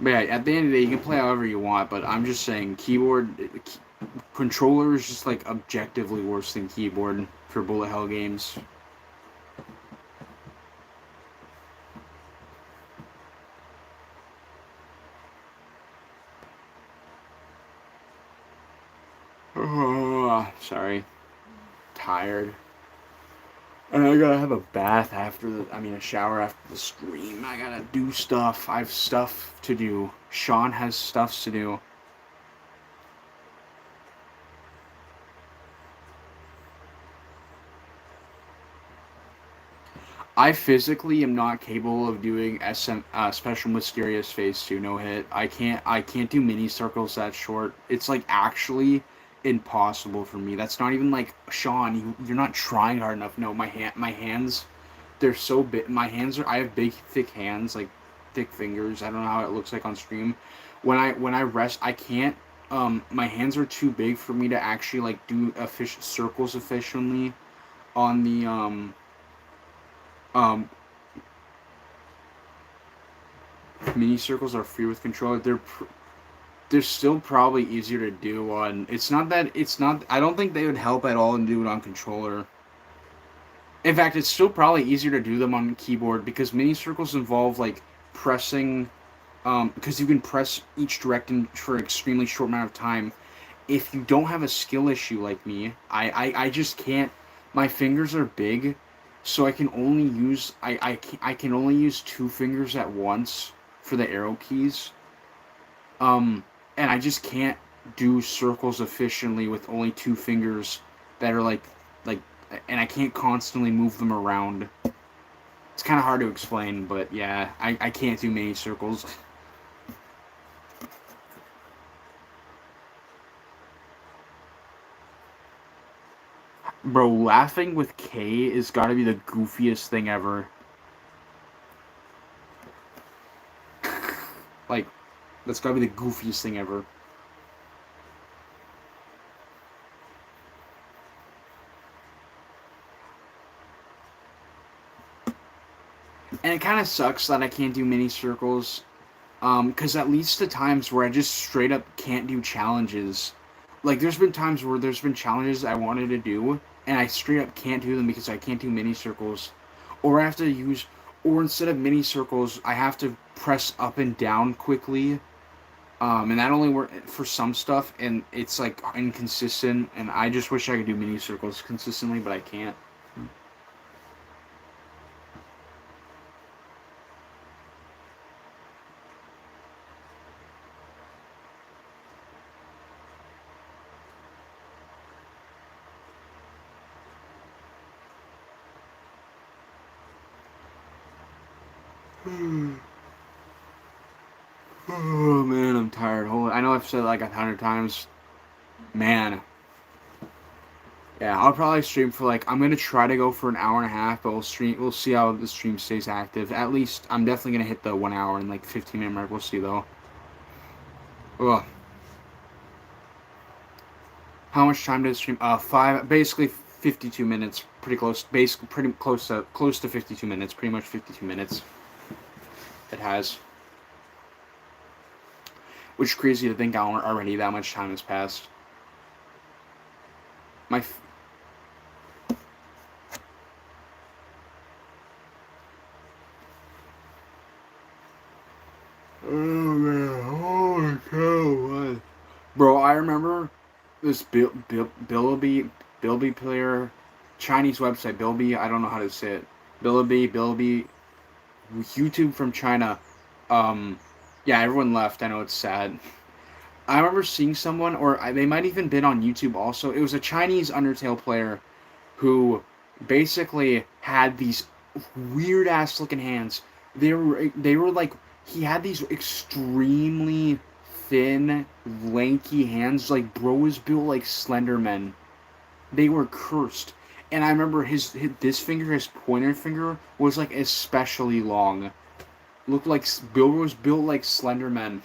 But yeah, at the end of the day, you can play however you want. But I'm just saying, controller is just like objectively worse than keyboard for bullet hell games. Sorry, tired. And I gotta have a bath a shower after the stream. I gotta do stuff. I have stuff to do. Shaun has stuff to do. I physically am not capable of doing Special Mysterious Phase 2 no hit. I can't do mini circles that short. It's like actually impossible for me. That's not even like Shaun, you're not trying hard enough. No, my hands, they're so big. I have big thick hands, like thick fingers. I don't know how it looks like on stream. When I rest, I can't my hands are too big for me to actually like do circles efficiently on the um mini circles are free with controller. They're still probably easier to do on. It's not. I don't think they would help at all and do it on controller. In fact, it's still probably easier to do them on keyboard because mini circles involve like pressing. Because you can press each direction for an extremely short amount of time. If you don't have a skill issue like me, I just can't. My fingers are big, so I can only use I can only use two fingers at once for the arrow keys. And I just can't do circles efficiently with only two fingers that are like, and I can't constantly move them around. It's kind of hard to explain, but yeah, I can't do many circles. Bro, laughing with K is gotta be the goofiest thing ever. That's gotta be the goofiest thing ever. And it kind of sucks that I can't do mini circles. Because at least the times where I just straight up can't do challenges. Like, there's been times where there's been challenges I wanted to do, and I straight up can't do them because I can't do mini circles. Or I have to use, or instead of mini circles, I have to press up and down quickly. And that only works for some stuff, and it's like inconsistent, and I just wish I could do mini circles consistently, but I can't. Oh man, I'm tired. I know I've said it like 100 times. Man. Yeah, I'll probably stream for like, I'm gonna try to go for an hour and a half, but we'll see how the stream stays active. At least I'm definitely gonna hit the 1 hour and like 15-minute mark. We'll see though. Ugh. How much time did it stream? Basically 52 minutes. Pretty close. Basically pretty close to 52 minutes. Pretty much 52 minutes. It has. Which is crazy to think already that much time has passed. My. Oh man, holy cow! Bro, I remember this Bilby player, Chinese website Bilby. I don't know how to say it. Bilby, YouTube from China. Yeah, everyone left. I know it's sad. I remember seeing someone, or they might even been on YouTube also. It was a Chinese Undertale player who basically had these weird ass looking hands. They were like, he had these extremely thin, lanky hands. Like, bro was built like Slenderman. They were cursed. And I remember this finger, his pointer finger, was like especially long. Looked like Bill was built like Slenderman.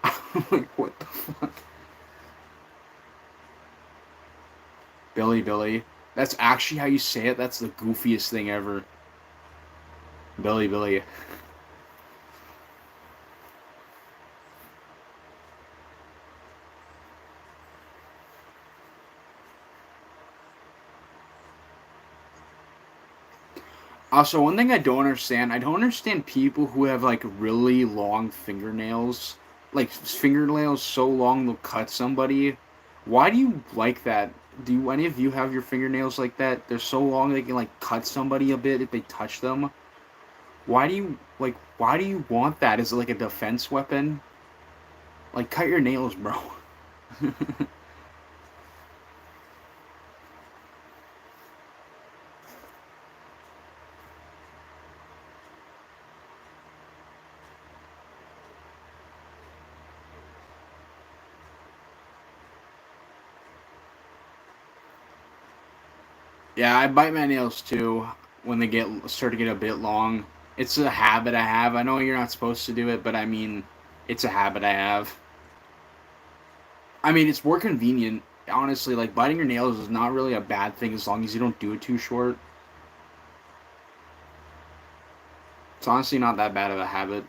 I'm like, what the fuck? Billy. That's actually how you say it. That's the goofiest thing ever. Billy. Also, one thing I don't understand people who have like really long fingernails, like fingernails so long they'll cut somebody. Why do you like that? Do any of you have your fingernails like that? They're so long they can like cut somebody a bit if they touch them. Why do you want that? Is it like a defense weapon? Like, cut your nails, bro. Yeah, I bite my nails too when they start to get a bit long. It's a habit I have. I know you're not supposed to do it, but I mean, it's a habit I have. I mean, it's more convenient. Honestly, like, biting your nails is not really a bad thing as long as you don't do it too short. It's honestly not that bad of a habit.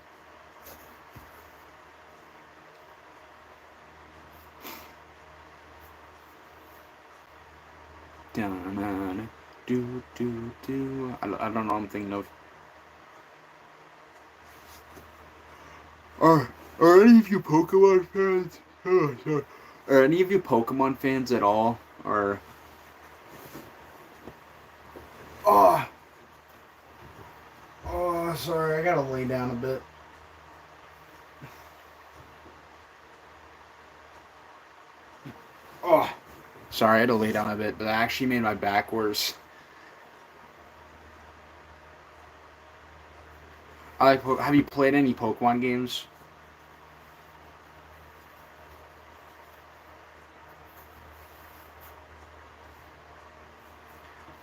I don't know what I'm thinking of. Are any of you Pokemon fans? Oh, sorry. Are any of you Pokemon fans at all? Or oh, sorry, I gotta lay down a bit. Oh, sorry, I had to lay down a bit, but that actually made my back worse. Have you played any Pokemon games?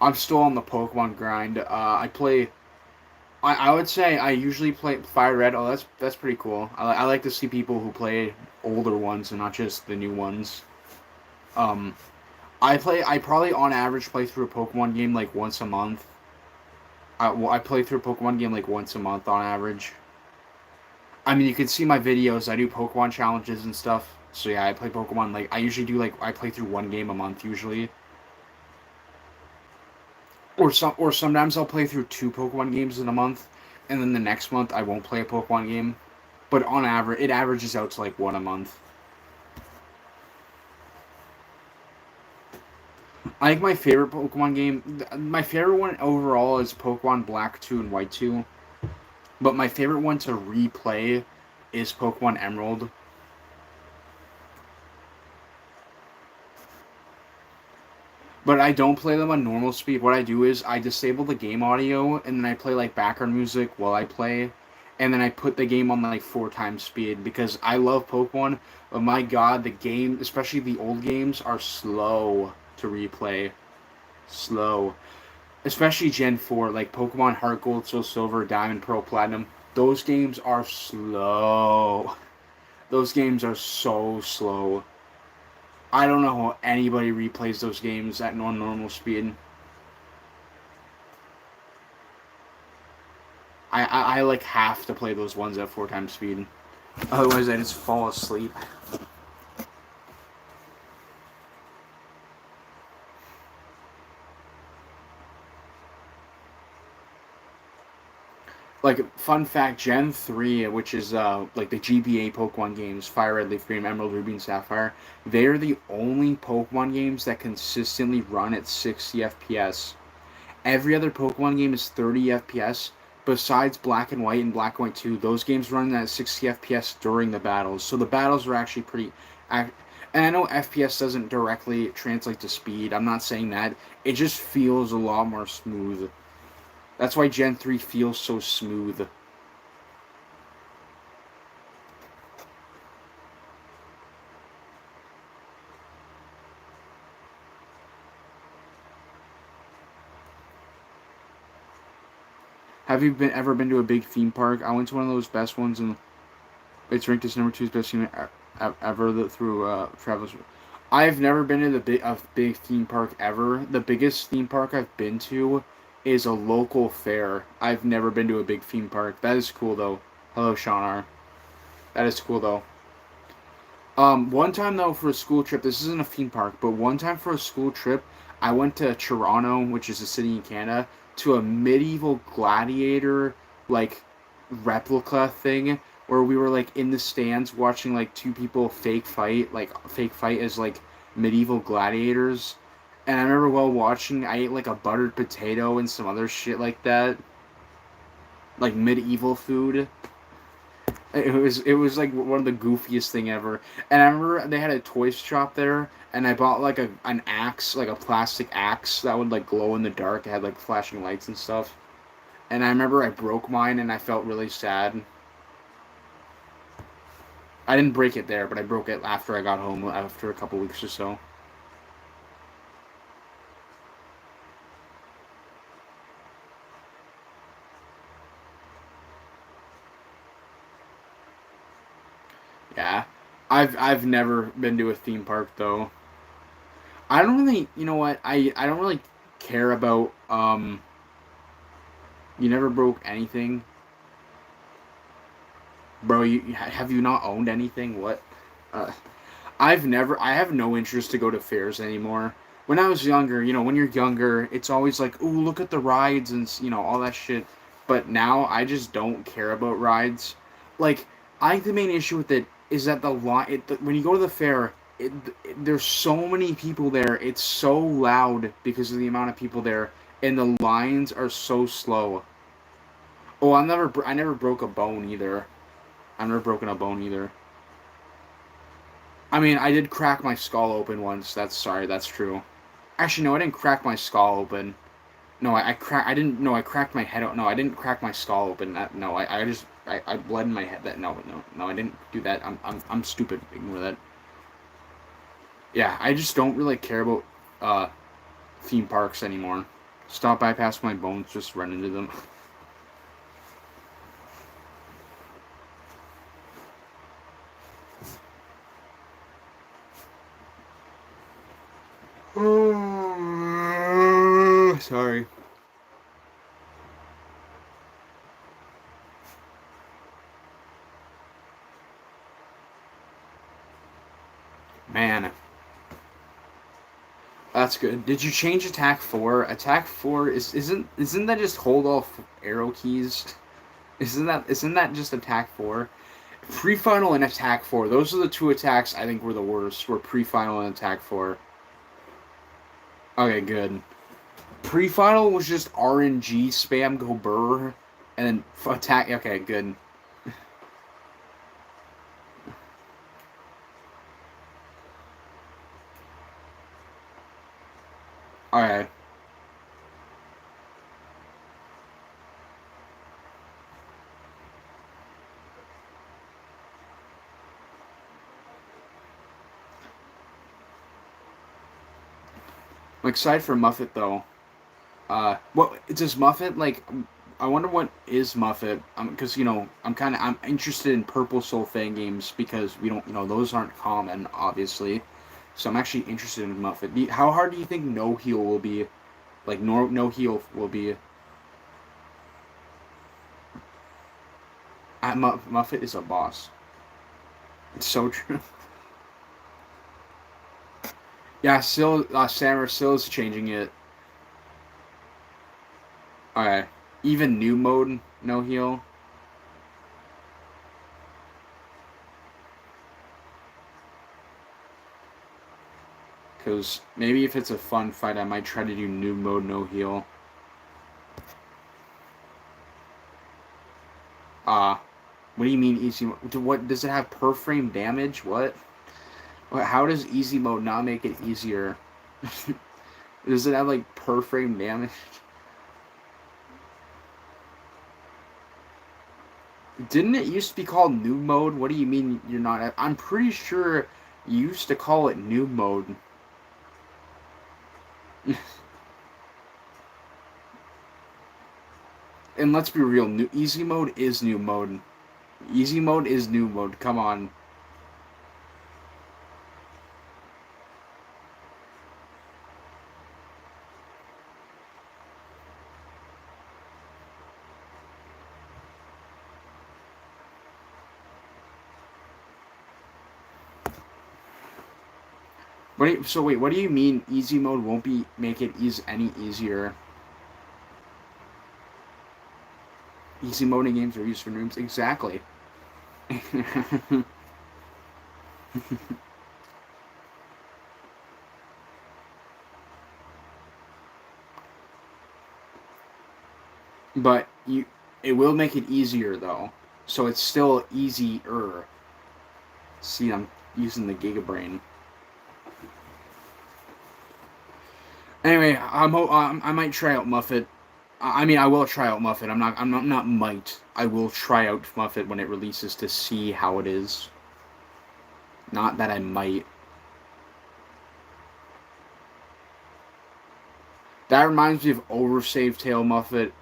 I'm still on the Pokemon grind. I would say I usually play Fire Red. Oh, that's pretty cool. I like to see people who play older ones and not just the new ones. Um, I probably on average play through a Pokemon game like once a month. I play through a Pokemon game like once a month on average. I mean, you can see my videos. I do Pokemon challenges and stuff. So yeah, I play Pokemon like I usually do like I play through one game a month usually. Or sometimes I'll play through two Pokemon games in a month, and then the next month I won't play a Pokemon game. But on average, it averages out to like one a month. I think my favorite Pokemon game, my favorite one overall is Pokemon Black 2 and White 2. But my favorite one to replay is Pokemon Emerald. But I don't play them on normal speed. What I do is I disable the game audio and then I play like background music while I play. And then I put the game on like 4 times speed because I love Pokemon. But my god, the game, especially the old games, are slow to replay. Slow. Especially Gen 4, like Pokemon Heart Gold, Soul Silver, Diamond, Pearl, Platinum. Those games are slow. Those games are so slow. I don't know how anybody replays those games at normal speed. I like have to play those ones at 4 times speed. Otherwise I just fall asleep. Like, fun fact, Gen 3, which is like the GBA Pokemon games, Fire Red, Leaf Green, Emerald, Ruby, and Sapphire, they're the only Pokemon games that consistently run at 60 FPS. Every other Pokemon game is 30 FPS. Besides Black and White and Black and White 2, those games run at 60 FPS during the battles. So the battles are actually pretty... And I know FPS doesn't directly translate to speed. I'm not saying that. It just feels a lot more smooth. That's why Gen 3 feels so smooth. Have you ever been to a big theme park? I went to one of those best ones, and it's ranked as number 2's best theme ever through Travelers. I've never been to a big theme park ever. The biggest theme park I've been to is a local fair. I've never been to a big theme park. That is cool, though. Hello, Shaun R. That is cool, though. One time, though, for a school trip, this isn't a theme park, but one time for a school trip, I went to Toronto, which is a city in Canada, to a medieval gladiator, like, replica thing, where we were, like, in the stands watching, like, two people fake fight as, like, medieval gladiators. And I remember while watching, I ate, like, a buttered potato and some other shit like that. Like, medieval food. It was like one of the goofiest thing ever. And I remember they had a toy shop there, and I bought like an axe, like a plastic axe that would like glow in the dark. It had like flashing lights and stuff. And I remember I broke mine, and I felt really sad. I didn't break it there, but I broke it after I got home after a couple weeks or so. Yeah. I've never been to a theme park though. I don't really, you know what? I don't really care about you never broke anything. Bro, have you not owned anything? What? Uh, I have no interest to go to fairs anymore. When I was younger, when you're younger, it's always like, ooh, look at the rides and, all that shit. But now I just don't care about rides. Like, I think the main issue with it is that when you go to the fair, there's so many people there. It's so loud because of the amount of people there, and the lines are so slow. Oh, I never broke a bone either. I've never broken a bone either. I mean, I did crack my skull open once. That's true. Actually, no, I didn't crack my skull open. No, I didn't. No, I cracked my head. No, I didn't crack my skull open. No, I bled in my head. No, I didn't do that. I'm stupid. Ignore that. Yeah, I just don't really care about theme parks anymore. Stop bypass my bones, just run into them. Sorry. Man, that's good. Did you change attack 4? Attack 4 isn't that just hold off arrow keys? Isn't that just attack 4? Pre-final and attack 4. Those are the two attacks I think were the worst. Were pre-final and attack 4. Okay, good. Pre-final was just RNG spam go burr, and then attack. Okay, good. Alright. I'm excited for Muffet though. What does Muffet like? I wonder what is Muffet. Because I'm interested in Purple Soul fan games because we don't those aren't common obviously. So I'm actually interested in Muffet. How hard do you think No Heal will be? Like no Heal will be. Muffet is a boss. It's so true. Yeah, still, Sammer still is changing it. Alright. Even new mode, no heal. Because maybe if it's a fun fight, I might try to do new mode, no heal. What do you mean easy mode? What, does it have per frame damage? What? How does easy mode not make it easier? Does it have, like, per frame damage? Didn't it used to be called new mode? What do you mean you're not? I'm pretty sure you used to call it new mode. And let's be real, easy mode is new mode. Easy mode is new mode. Come on. So wait, what do you mean easy mode won't make it any easier? Easy mode in games are used for noobs. Exactly. But it will make it easier though. So it's still easier. See, I'm using the Giga Brain. Anyway, I might try out Muffet. I mean, I will try out Muffet. I'm not might. I will try out Muffet when it releases to see how it is. Not that I might. That reminds me of Oversave Tail Muffet.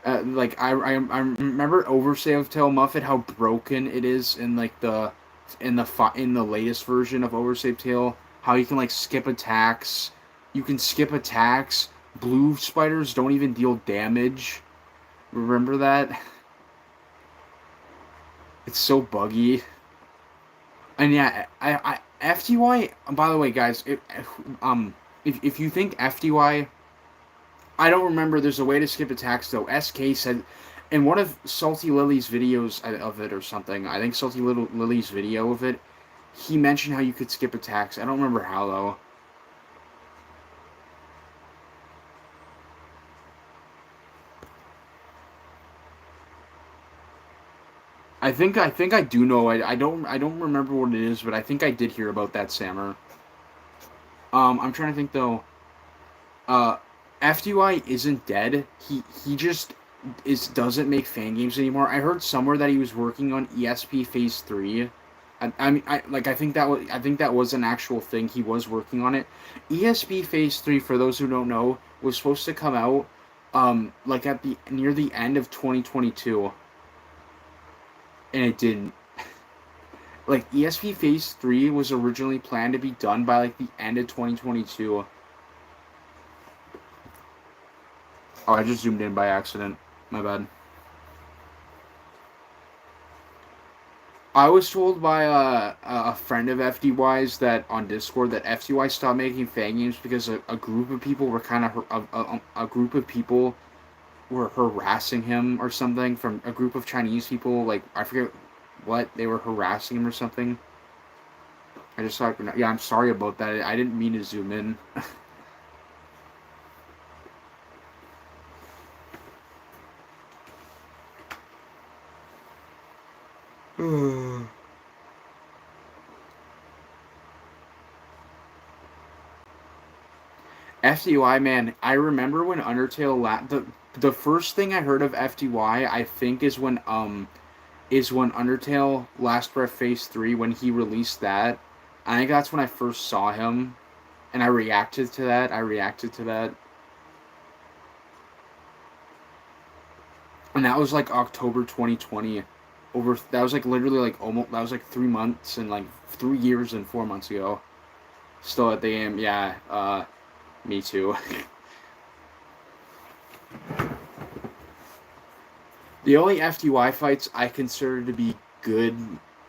Like I remember Oversave Tail Muffet, how broken it is in like in the latest version of Oversave Tail. How you can like skip attacks. You can skip attacks. Blue spiders don't even deal damage. Remember that? It's so buggy. And yeah, FTY. By the way, guys, if you think FTY, I don't remember. There's a way to skip attacks though. SK said in one of Salty Lily's videos of it or something. I think Salty Lily's video of it. He mentioned how you could skip attacks. I don't remember how though. I think I do know. I don't remember what it is, but I think I did hear about that, Sammer. I'm trying to think though. FDY isn't dead. He just doesn't make fan games anymore. I heard somewhere that he was working on ESP Phase 3. I think that was an actual thing. He was working on it. ESP Phase 3, for those who don't know, was supposed to come out like at near the end of 2022. And it didn't. Like, ESP Phase 3 was originally planned to be done by, like, the end of 2022. Oh, I just zoomed in by accident. My bad. I was told by a friend of FDY's that on Discord that FDY stopped making fan games because a group of people were kind of a group of people were harassing him or something from a group of Chinese people. Like, I forget what, they were harassing him or something. I just thought, yeah, I'm sorry about that. I didn't mean to zoom in. FDY, man, I remember when Undertale the first thing I heard of FDY, I think is when Undertale Last Breath Phase 3, when he released that. I think that's when I first saw him, and I reacted to that. And that was like October 2020. That was like literally like almost, that was like 3 months and like 3 years and 4 months ago. Still at the game, yeah, me too. The only FDY fights I consider to be good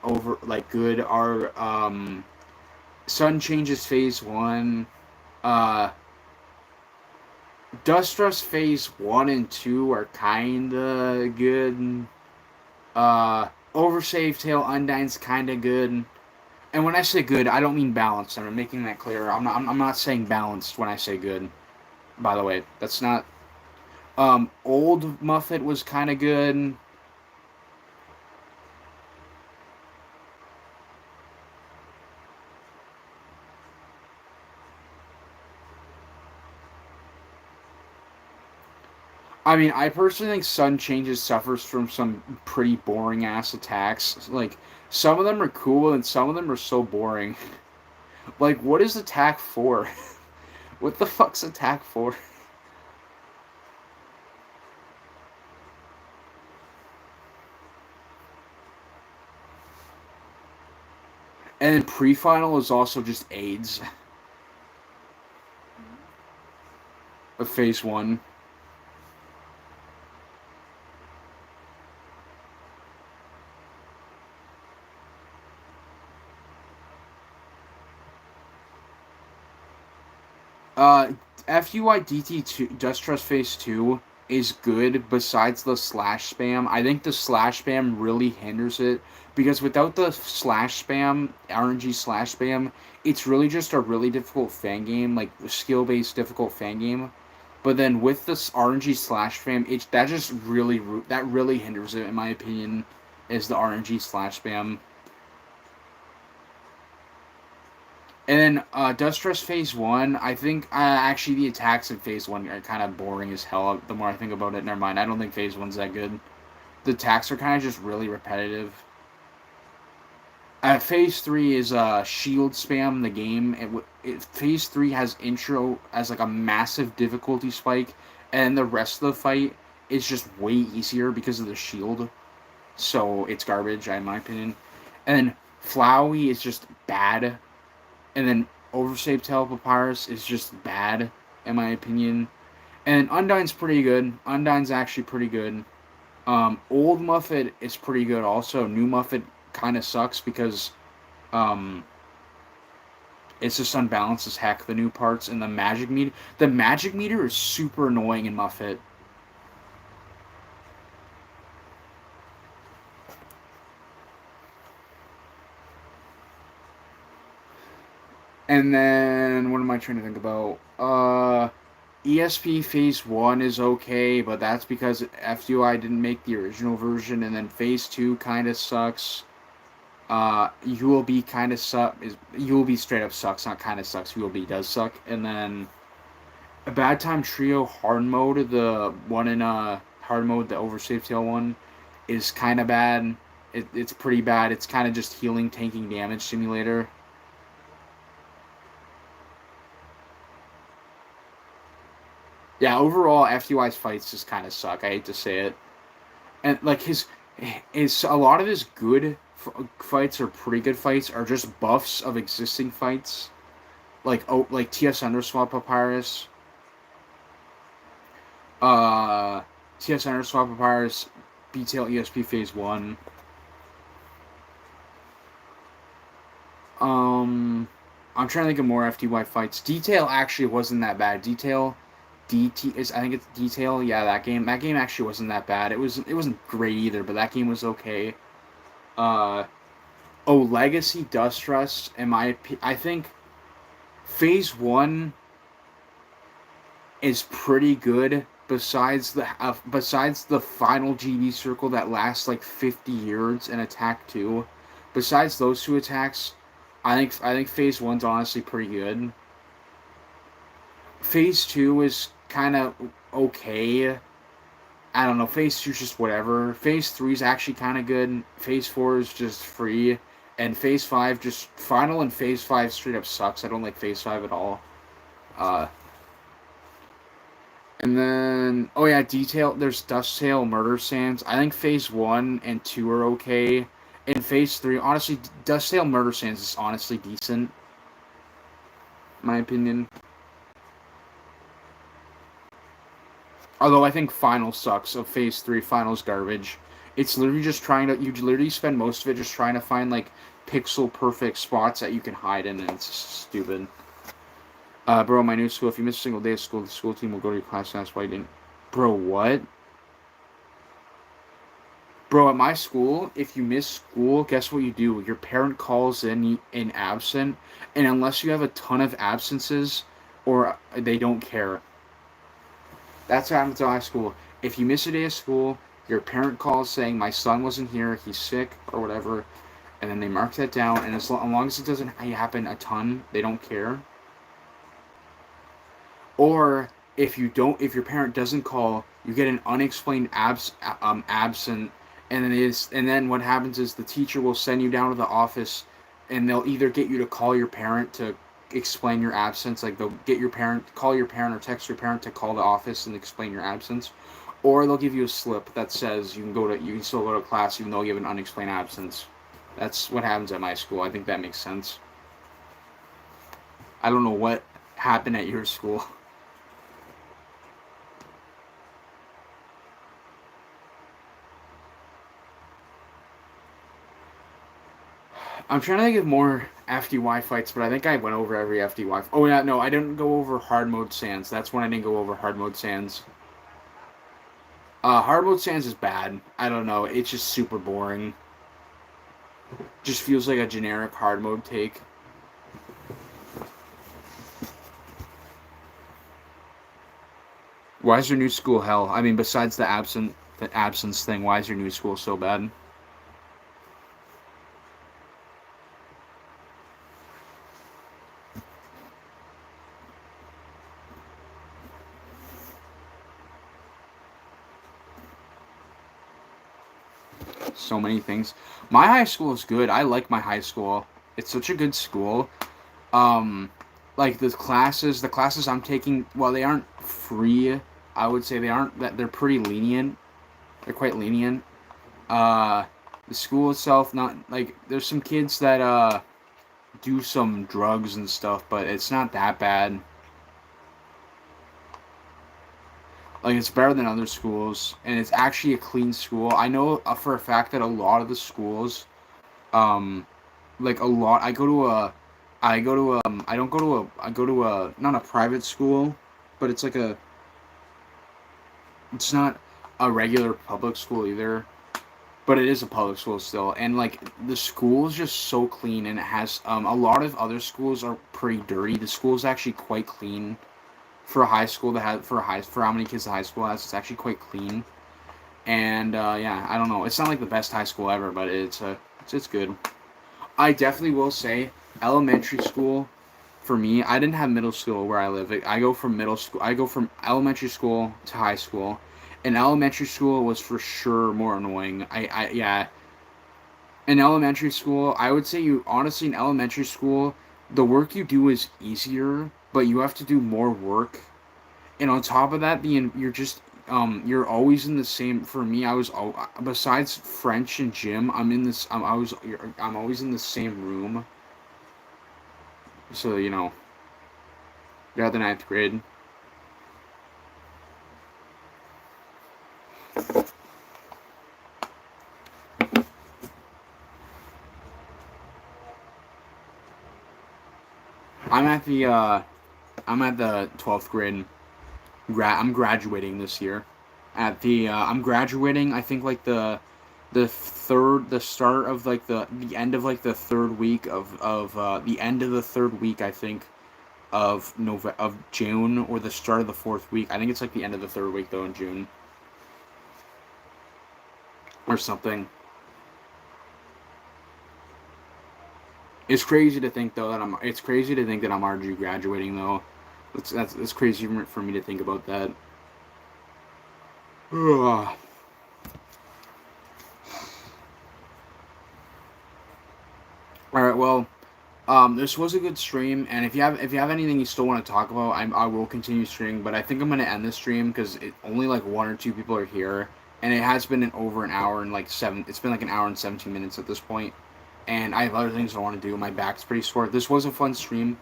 are Sun Changes Phase 1, uh Dust Rust Phase 1 and 2 are kinda good. Oversave Tail Undyne's kinda good. And when I say good, I don't mean balanced. I'm making that clear. I'm not saying balanced when I say good. By the way, that's not. Old Muffet was kinda good. I mean, I personally think Sun Changes suffers from some pretty boring ass attacks. Like, some of them are cool and some of them are so boring. Like, what is attack 4? What the fuck's attack 4? And then pre-final is also just AIDS of Phase 1. FUI DT2 Dust Trust Phase 2 is good besides the slash spam. I think the slash spam really hinders it because without the slash spam, RNG slash spam, it's really just a really difficult fan game, like skill based difficult fan game. But then with this RNG slash spam, that really hinders it in my opinion. Is the RNG slash spam. And then Dust Rush Phase 1, I think actually the attacks in Phase 1 are kind of boring as hell. The more I think about it, never mind. I don't think Phase 1's that good. The attacks are kind of just really repetitive. Phase 3 is shield spam the game. Phase 3 has intro as like a massive difficulty spike, and the rest of the fight is just way easier because of the shield. So it's garbage, in my opinion. And then Flowey is just bad. And then Oversave Tail Papyrus is just bad, in my opinion. And Undyne's pretty good. Undyne's actually pretty good. Old Muffet is pretty good also. New Muffet kind of sucks because it's just unbalanced as heck, the new parts. And the magic meter is super annoying in Muffet. And then, what am I trying to think about? ESP Phase 1 is okay, but that's because FUI didn't make the original version, and then Phase 2 kind of sucks. ULB kind of ULB straight up sucks, not kind of sucks, ULB does suck. And then, a Bad Time Trio hard mode, the one in hard mode, the Oversave Tail one, is kind of bad. It's pretty bad. It's kind of just healing, tanking, damage simulator. Yeah, overall, FUI's fights just kind of suck. I hate to say it. And, like, a lot of his good fights are pretty good fights are just buffs of existing fights, like TS Underswap Papyrus, uh, TS Underswap Papyrus, BTL ESP Phase 1. I'm trying to think of more FTY fights. Detail actually wasn't that bad. I think it's Detail. Yeah, that game actually wasn't that bad. It wasn't great either, but that game was okay. Legacy Dust Rust. I think Phase 1 is pretty good. Besides the final GB circle that lasts like 50 years and attack 2. Besides those 2 attacks, I think Phase 1's honestly pretty good. Phase 2 is kind of okay. I don't know. Phase 2 is just whatever. Phase 3 is actually kind of good. Phase 4 is just free. And Phase 5 just... Final and Phase 5 straight up sucks. I don't like Phase 5 at all. And then... Oh yeah, Detail. There's Dusttail, Murder Sands. I think Phase 1 and 2 are okay. In Phase 3, honestly, Dusttail, Murder Sands is honestly decent. In my opinion. Although I think Final sucks of Phase 3. Final's garbage. It's literally just trying to... You literally spend most of it just trying to find, like, pixel-perfect spots that you can hide in, and it's stupid. Bro, my new school, if you miss a single day of school, the school team will go to your class and ask why you didn't... Bro, what? Bro, at my school, if you miss school, guess what you do? Your parent calls in absent, and unless you have a ton of absences, or they don't care. That's what happens at my school. If you miss a day of school, your parent calls saying, my son wasn't here, he's sick, or whatever, and then they mark that down, and as long as it doesn't happen a ton, they don't care. Or, if your parent doesn't call, you get an unexplained absent, and then what happens is the teacher will send you down to the office, and they'll either get you to call your parent to explain your absence, like they'll call your parent or text your parent to call the office and explain your absence, or they'll give you a slip that says you can still go to class even though you have an unexplained absence. That's what happens at my school. I think that makes sense. I don't know what happened at your school. I'm trying to think of more FDY fights, but I think I went over every FDY. Oh yeah, no, I didn't go over hard mode Sands. That's when I didn't go over hard mode Sands. Hard mode Sands is bad. I don't know. It's just super boring. Just feels like a generic hard mode take. Why is your new school hell? I mean, besides the absence thing, why is your new school so bad? So many things. My high school is good. I like my high school. It's such a good school. Like the classes I'm taking, while they aren't free, I would say they're pretty lenient. They're quite lenient. The school itself, not like there's some kids that do some drugs and stuff, but it's not that bad. Like, it's better than other schools, and it's actually a clean school. I know for a fact that a lot of the schools, not a private school, but it's not a regular public school either, but it is a public school still, and, like, the school is just so clean, and it has, a lot of other schools are pretty dirty. The school is actually quite clean. For a high school for how many kids the high school has, it's actually quite clean. And yeah, I don't know. It's not like the best high school ever, but it's good. I definitely will say elementary school for me. I didn't have middle school where I live. I go from elementary school to high school, and elementary school was for sure more annoying. Yeah. In elementary school, I would say in elementary school, the work you do is easier, but you have to do more work. And on top of that, you're always in the same. For me, besides French and gym, I'm always in the same room. So you're at the ninth grade. I'm at the 12th grade. I'm graduating this year. I'm graduating. I think like the start of like the end of like the third week the end of the third week. I think of June, or the start of the fourth week. I think it's like the end of the third week though in June or something. It's crazy to think though that I'm already graduating though. That's crazy for me to think about that. Ugh. All right, well, this was a good stream, and if you have anything you still want to talk about, I will continue streaming, but I think I'm gonna end the stream because only like 1 or 2 people are here, and it has been over an hour and like seven. It's been like an hour and 17 minutes at this point, and I have other things I want to do. My back's pretty sore. This was a fun stream,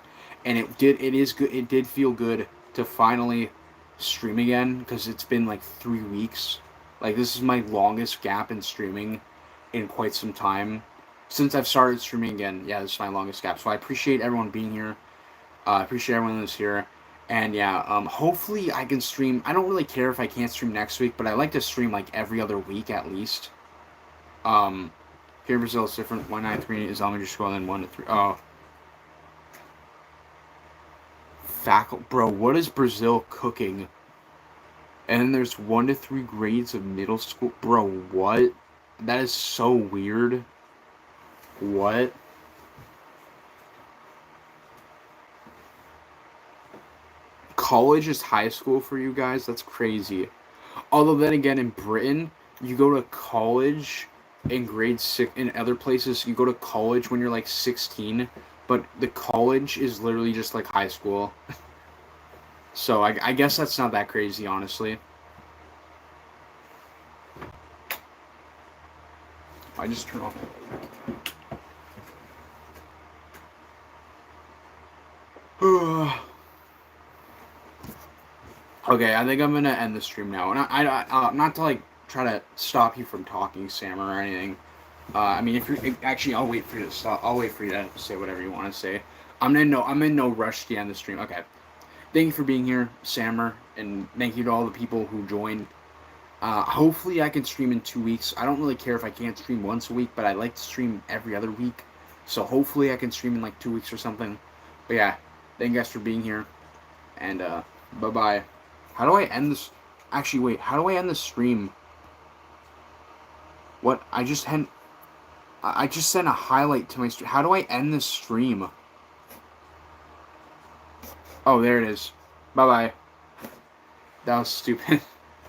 and it is good. It did feel good to finally stream again because it's been like 3 weeks. Like this is my longest gap in streaming in quite some time. Since I've started streaming again, yeah, this is my longest gap. So I appreciate everyone being here. I appreciate everyone who's here. And yeah, hopefully I can stream. I don't really care if I can't stream next week, but I like to stream like every other week at least. Here in Brazil it's different. 193 is elementary school, and then 1 to 3. Oh. Bro, what is Brazil cooking? And then there's 1 to 3 grades of middle school. Bro, what? That is so weird. What? College is high school for you guys? That's crazy. Although then again, in Britain, you go to college in grade 6. In other places, you go to college when you're like 16. But the college is literally just like high school. So I guess that's not that crazy, honestly. I just turn off the Okay, I think I'm gonna end the stream now, and I not to like try to stop you from talking, Sam, or anything. I mean, if you're actually, I'll wait for you to stop. I'll wait for you to say whatever you want to say. I'm in no rush to end the stream. Okay, thank you for being here, Sammer, and thank you to all the people who joined. Hopefully, I can stream in 2 weeks. I don't really care if I can't stream once a week, but I like to stream every other week. So hopefully, I can stream in like 2 weeks or something. But yeah, thank you guys for being here, and bye bye. How do I end this? Actually, wait. How do I end the stream? What? I just sent a highlight to my stream. How do I end this stream? Oh, there it is. Bye bye. That was stupid.